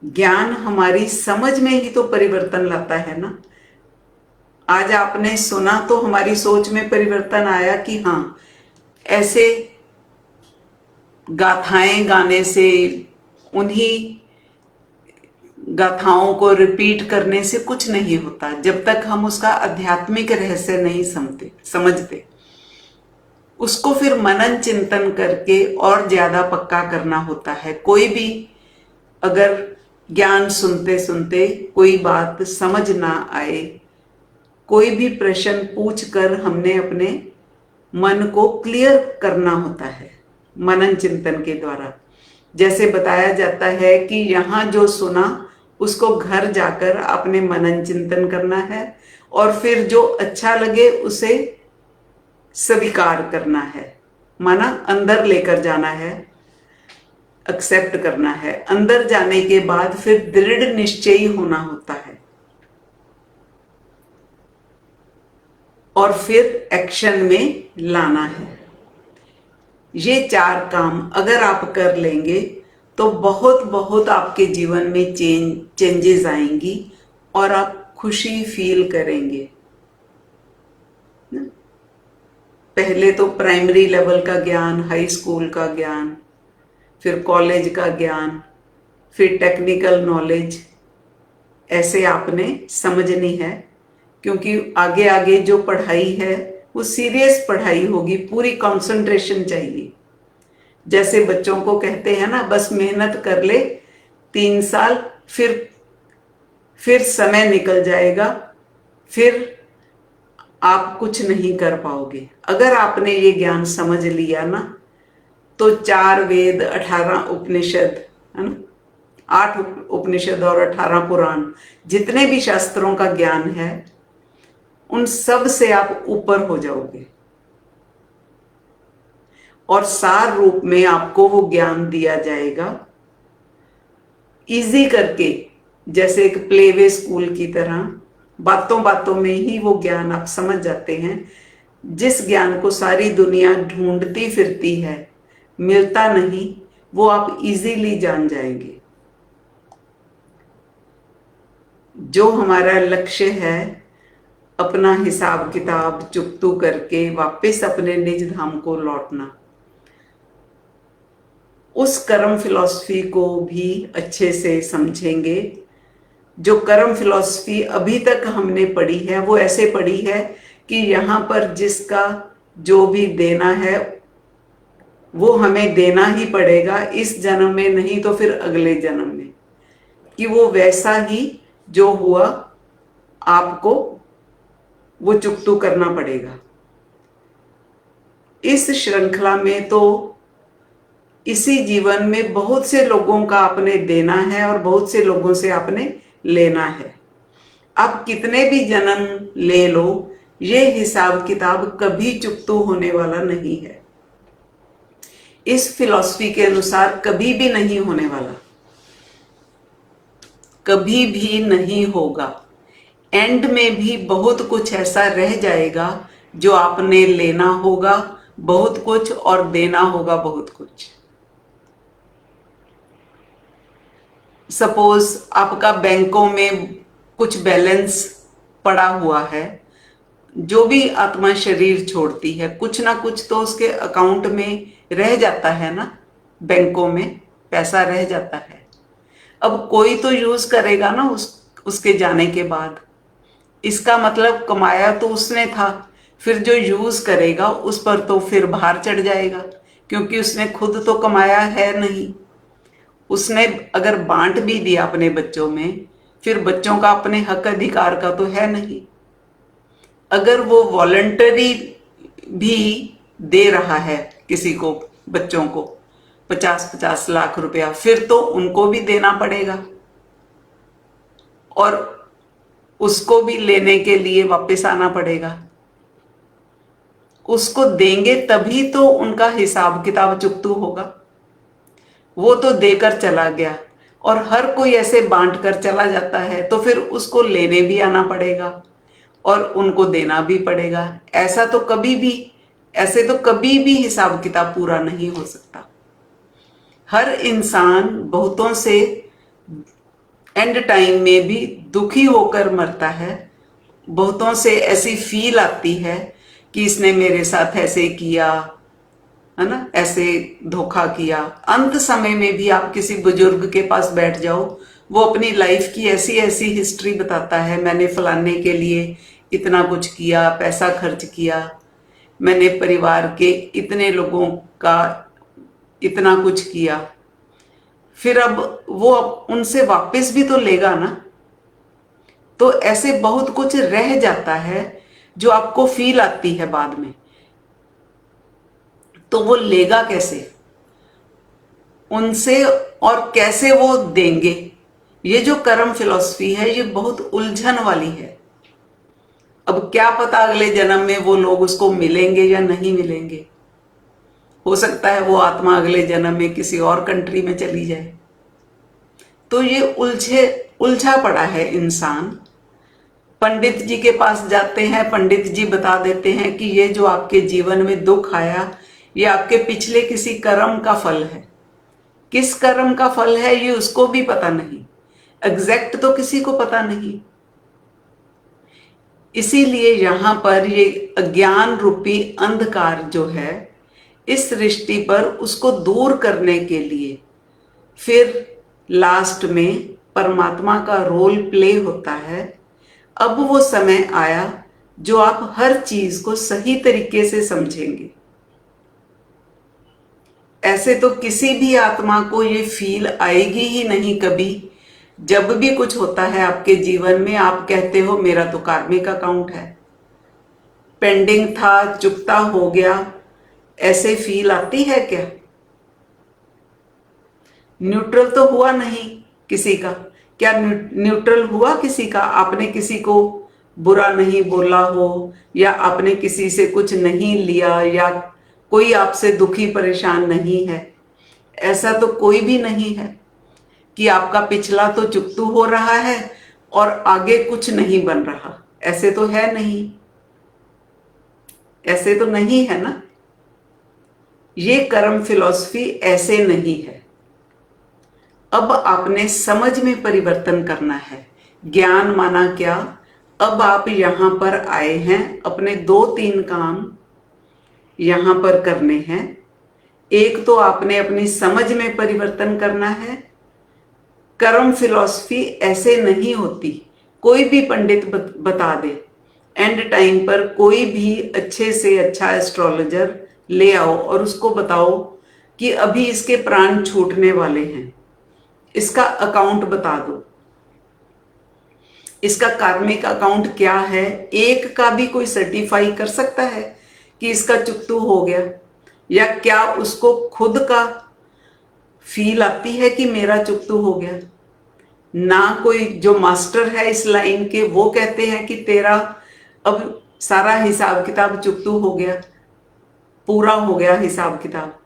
ज्ञान हमारी समझ में ही तो परिवर्तन लाता है ना। आज आपने सुना तो हमारी सोच में परिवर्तन आया कि हाँ, ऐसे गाथाएं गाने से, उन्हीं गाथाओं को रिपीट करने से कुछ नहीं होता जब तक हम उसका आध्यात्मिक रहस्य नहीं समझते। उसको फिर मनन चिंतन करके और ज्यादा पक्का करना होता है। कोई भी अगर ज्ञान सुनते सुनते कोई बात समझ ना आए, कोई भी प्रश्न पूछकर हमने अपने मन को क्लियर करना होता है मनन चिंतन के द्वारा। जैसे बताया जाता है कि यहाँ जो सुना उसको घर जाकर अपने मनन चिंतन करना है और फिर जो अच्छा लगे उसे स्वीकार करना है, माना अंदर लेकर जाना है, एक्सेप्ट करना है। अंदर जाने के बाद फिर दृढ़ निश्चयी होना होता है और फिर एक्शन में लाना है। ये 4 काम अगर आप कर लेंगे तो बहुत बहुत आपके जीवन में चेंजेस आएंगी और आप खुशी फील करेंगे। पहले तो प्राइमरी लेवल का ज्ञान, हाई स्कूल का ज्ञान, फिर कॉलेज का ज्ञान, फिर टेक्निकल नॉलेज, ऐसे आपने समझनी है। क्योंकि आगे आगे जो पढ़ाई है वो सीरियस पढ़ाई होगी, पूरी कंसंट्रेशन चाहिए। जैसे बच्चों को कहते हैं ना, बस मेहनत कर ले 3 साल, फिर समय निकल जाएगा, फिर आप कुछ नहीं कर पाओगे। अगर आपने ये ज्ञान समझ लिया ना तो 4 वेद, 18 उपनिषद, है ना, 8 उपनिषद और 18 पुराण, जितने भी शास्त्रों का ज्ञान है उन सब से आप ऊपर हो जाओगे और सार रूप में आपको वो ज्ञान दिया जाएगा इजी करके, जैसे एक प्लेवे स्कूल की तरह। बातों बातों में ही वो ज्ञान आप समझ जाते हैं। जिस ज्ञान को सारी दुनिया ढूंढती फिरती है, मिलता नहीं, वो आप इजीली जान जाएंगे। जो हमारा लक्ष्य है अपना हिसाब किताब चुकतू करके वापस अपने निज धाम को लौटना, उस कर्म फिलॉसफी को भी अच्छे से समझेंगे। जो कर्म फिलॉसफी अभी तक हमने पढ़ी है वो ऐसे पढ़ी है कि यहाँ पर जिसका जो भी देना है वो हमें देना ही पड़ेगा, इस जन्म में नहीं तो फिर अगले जन्म में, कि वो वैसा ही जो हुआ आपको वो चुकतू करना पड़ेगा। इस श्रृंखला में तो इसी जीवन में बहुत से लोगों का आपने देना है और बहुत से लोगों से आपने लेना है। आप कितने भी जन्म ले लो, ये हिसाब किताब कभी चुकतू होने वाला नहीं है। इस फिलॉसफी के अनुसार कभी भी नहीं होने वाला, कभी भी नहीं होगा। एंड में भी बहुत कुछ ऐसा रह जाएगा जो आपने लेना होगा बहुत कुछ और देना होगा बहुत कुछ। सपोज आपका बैंकों में कुछ बैलेंस पड़ा हुआ है, जो भी आत्मा शरीर छोड़ती है कुछ ना कुछ तो उसके अकाउंट में रह जाता है ना, बैंकों में पैसा रह जाता है। अब कोई तो यूज करेगा ना उसके जाने के बाद। इसका मतलब कमाया तो उसने था, फिर जो यूज करेगा उस पर तो फिर भार चढ़ जाएगा, क्योंकि उसने खुद तो कमाया है नहीं। उसने अगर बांट भी दिया अपने बच्चों में, फिर बच्चों का अपने हक अधिकार का तो है नहीं। अगर वो वॉलंटरी भी दे रहा है किसी को, बच्चों को 50-50 लाख रुपया, फिर तो उनको भी देना पड़ेगा और उसको भी लेने के लिए वापस आना पड़ेगा। उसको देंगे तभी तो उनका हिसाब किताब चुकतू होगा। वो तो देकर चला गया और हर कोई ऐसे बांट कर चला जाता है, तो फिर उसको लेने भी आना पड़ेगा और उनको देना भी पड़ेगा। ऐसे तो कभी भी हिसाब किताब पूरा नहीं हो सकता। हर इंसान बहुतों से एंड टाइम में भी दुखी होकर मरता है। बहुतों से ऐसी फील आती है कि इसने मेरे साथ ऐसे किया है ना, ऐसे धोखा किया। अंत समय में भी आप किसी बुजुर्ग के पास बैठ जाओ, वो अपनी लाइफ की ऐसी ऐसी हिस्ट्री बताता है, मैंने फलाने के लिए इतना कुछ किया, पैसा खर्च किया, मैंने परिवार के इतने लोगों का इतना कुछ किया। फिर अब वो उनसे वापस भी तो लेगा ना। तो ऐसे बहुत कुछ रह जाता है जो आपको फील आती है बाद में। तो वो लेगा कैसे उनसे और कैसे वो देंगे? ये जो कर्म फिलॉसफी है ये बहुत उलझन वाली है। अब क्या पता अगले जन्म में वो लोग उसको मिलेंगे या नहीं मिलेंगे। हो सकता है वो आत्मा अगले जन्म में किसी और कंट्री में चली जाए। तो ये उलझा पड़ा है इंसान। पंडित जी के पास जाते हैं, पंडित जी बता देते हैं कि ये जो आपके जीवन में दुख आया ये आपके पिछले किसी कर्म का फल है। किस कर्म का फल है ये उसको भी पता नहीं, एग्जैक्ट तो किसी को पता नहीं। इसीलिए यहां पर ये अज्ञान रूपी अंधकार जो है, इस सृष्टि पर उसको दूर करने के लिए फिर लास्ट में परमात्मा का रोल प्ले होता है। अब वो समय आया जो आप हर चीज को सही तरीके से समझेंगे। ऐसे तो किसी भी आत्मा को ये फील आएगी ही नहीं कभी। जब भी कुछ होता है आपके जीवन में, आप कहते हो मेरा तो कार्मिक अकाउंट है, पेंडिंग था, चुकता हो गया, ऐसे फील आती है क्या? न्यूट्रल तो हुआ नहीं किसी का। क्या न्यूट्रल हुआ किसी का? आपने किसी को बुरा नहीं बोला हो, या आपने किसी से कुछ नहीं लिया, या कोई आपसे दुखी परेशान नहीं है। ऐसा तो कोई भी नहीं है कि आपका पिछला तो चुकतू हो रहा है और आगे कुछ नहीं बन रहा। ऐसे तो है नहीं, ऐसे तो नहीं है ना। ये कर्म फिलॉसफी ऐसे नहीं है। अब आपने समझ में परिवर्तन करना है। ज्ञान माना क्या? अब आप यहां पर आए हैं, अपने 2-3 काम यहां पर करने हैं। एक तो आपने अपनी समझ में परिवर्तन करना है। कर्म फिलॉसफी ऐसे नहीं होती। कोई भी पंडित बता दे, एंड टाइम पर कोई भी अच्छे से अच्छा एस्ट्रोलॉजर ले आओ और उसको बताओ कि अभी इसके प्राण छूटने वाले हैं, इसका अकाउंट बता दो, इसका कार्मिक अकाउंट क्या है। एक का भी कोई सर्टिफाई कर सकता है कि इसका चुकतू हो गया? या क्या उसको खुद का फील आती है कि मेरा चुकतू हो गया? ना कोई जो मास्टर है इस लाइन के वो कहते हैं कि तेरा अब सारा हिसाब किताब चुकतू हो गया, पूरा हो गया हिसाब किताब।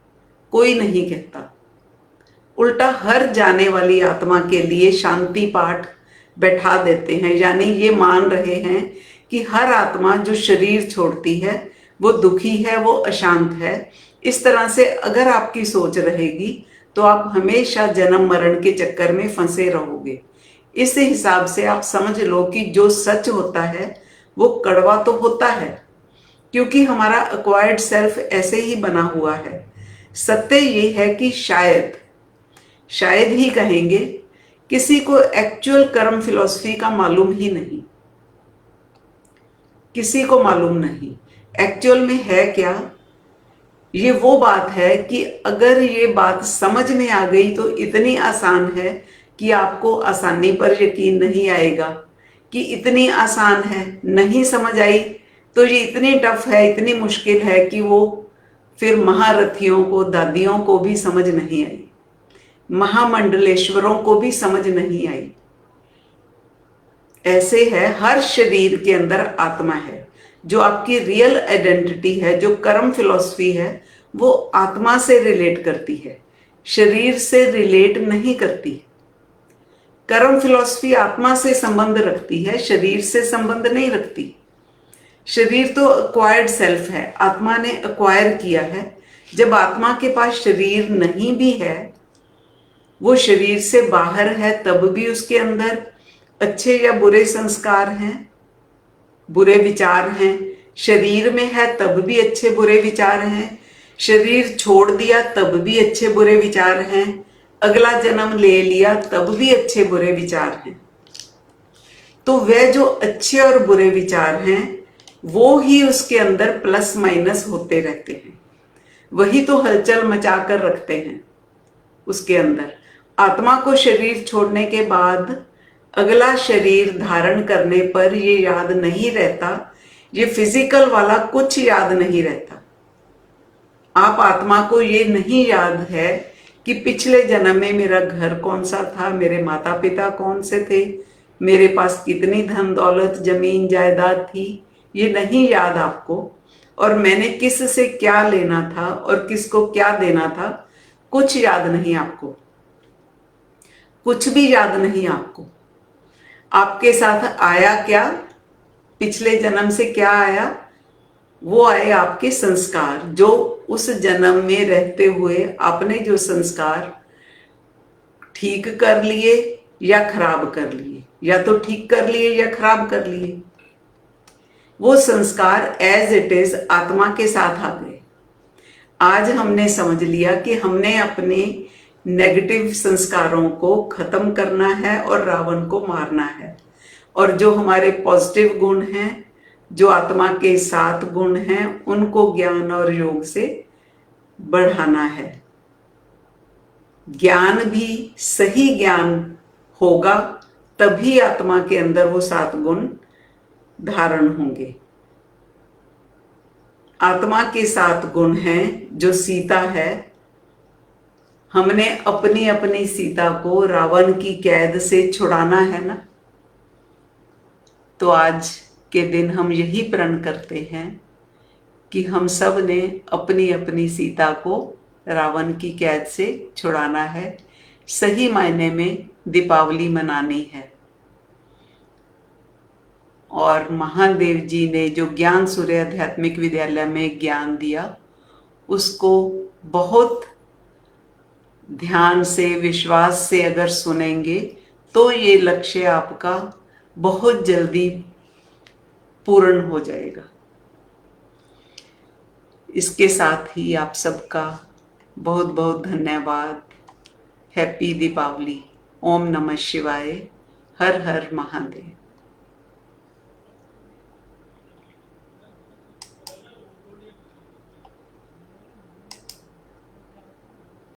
कोई नहीं कहता। उल्टा हर जाने वाली आत्मा के लिए शांति पाठ बैठा देते हैं, यानी ये मान रहे हैं कि हर आत्मा जो शरीर छोड़ती है वो दुखी है, वो अशांत है। इस तरह से अगर आपकी सोच रहेगी तो आप हमेशा जन्म मरण के चक्कर में फंसे रहोगे। इस हिसाब से आप समझ लो कि जो सच होता है वो कड़वा तो होता है, क्योंकि हमारा अक्वायर्ड सेल्फ ऐसे ही बना हुआ है। सत्य ये है कि शायद ही कहेंगे, किसी को एक्चुअल कर्म फिलॉसफी का मालूम ही नहीं, किसी को मालूम नहीं एक्चुअल में है क्या। ये वो बात है कि अगर ये बात समझ में आ गई तो इतनी आसान है कि आपको आसानी पर यकीन नहीं आएगा कि इतनी आसान है। नहीं समझ आई तो ये इतनी टफ है, इतनी मुश्किल है कि वो फिर महारथियों को, दादियों को भी समझ नहीं आई, महामंडलेश्वरों को भी समझ नहीं आई। ऐसे है, हर शरीर के अंदर आत्मा है। जो आपकी रियल आइडेंटिटी है, जो कर्म फिलॉसफी है, वो आत्मा से रिलेट करती है, शरीर से रिलेट नहीं करती। कर्म फिलॉसफी आत्मा से संबंध रखती है, शरीर से संबंध नहीं रखती। शरीर तो अक्वायर्ड सेल्फ है, आत्मा ने अक्वायर किया है। जब आत्मा के पास शरीर नहीं भी है, वो शरीर से बाहर है, तब भी उसके अंदर अच्छे या बुरे संस्कार हैं, बुरे विचार हैं। शरीर में है तब भी अच्छे बुरे विचार हैं, शरीर छोड़ दिया तब भी अच्छे बुरे विचार हैं, अगला जन्म ले लिया तब भी अच्छे बुरे विचार हैं। तो वह जो अच्छे और बुरे विचार हैं वो ही उसके अंदर प्लस माइनस होते रहते हैं, वही तो हलचल मचा कर रखते हैं उसके अंदर। आत्मा को शरीर छोड़ने के बाद अगला शरीर धारण करने पर ये याद नहीं रहता, ये फिजिकल वाला कुछ याद नहीं रहता। आप आत्मा को ये नहीं याद है कि पिछले जन्म में मेरा घर कौन सा था, मेरे माता पिता कौन से थे, मेरे पास कितनी धन दौलत जमीन जायदाद थी, ये नहीं याद आपको। और मैंने किस से क्या लेना था और किसको क्या देना था, कुछ याद नहीं आपको, कुछ भी याद नहीं आपको। आपके साथ आया क्या, पिछले जन्म से क्या आया, वो आए आपके संस्कार, जो उस जन्म में रहते हुए आपने जो संस्कार ठीक कर लिए या खराब कर लिए, या तो ठीक कर लिए या खराब कर लिए, वो संस्कार एज इट इज आत्मा के साथ आ गए। आज हमने समझ लिया कि हमने अपने नेगेटिव संस्कारों को खत्म करना है और रावण को मारना है, और जो हमारे पॉजिटिव गुण हैं, जो आत्मा के 7 गुण हैं, उनको ज्ञान और योग से बढ़ाना है। ज्ञान भी सही ज्ञान होगा तभी आत्मा के अंदर वो 7 गुण धारण होंगे। आत्मा के 7 गुण हैं, जो सीता है। हमने अपनी अपनी सीता को रावण की कैद से छुड़ाना है ना। तो आज के दिन हम यही प्रण करते हैं कि हम सब ने अपनी अपनी सीता को रावण की कैद से छुड़ाना है, सही मायने में दीपावली मनानी है। और महादेव जी ने जो ज्ञान सूर्य आध्यात्मिक विद्यालय में ज्ञान दिया, उसको बहुत ध्यान से, विश्वास से अगर सुनेंगे तो ये लक्ष्य आपका बहुत जल्दी पूर्ण हो जाएगा। इसके साथ ही आप सबका बहुत बहुत धन्यवाद। हैप्पी दीपावली। ओम नमः शिवाय। हर हर महादेव।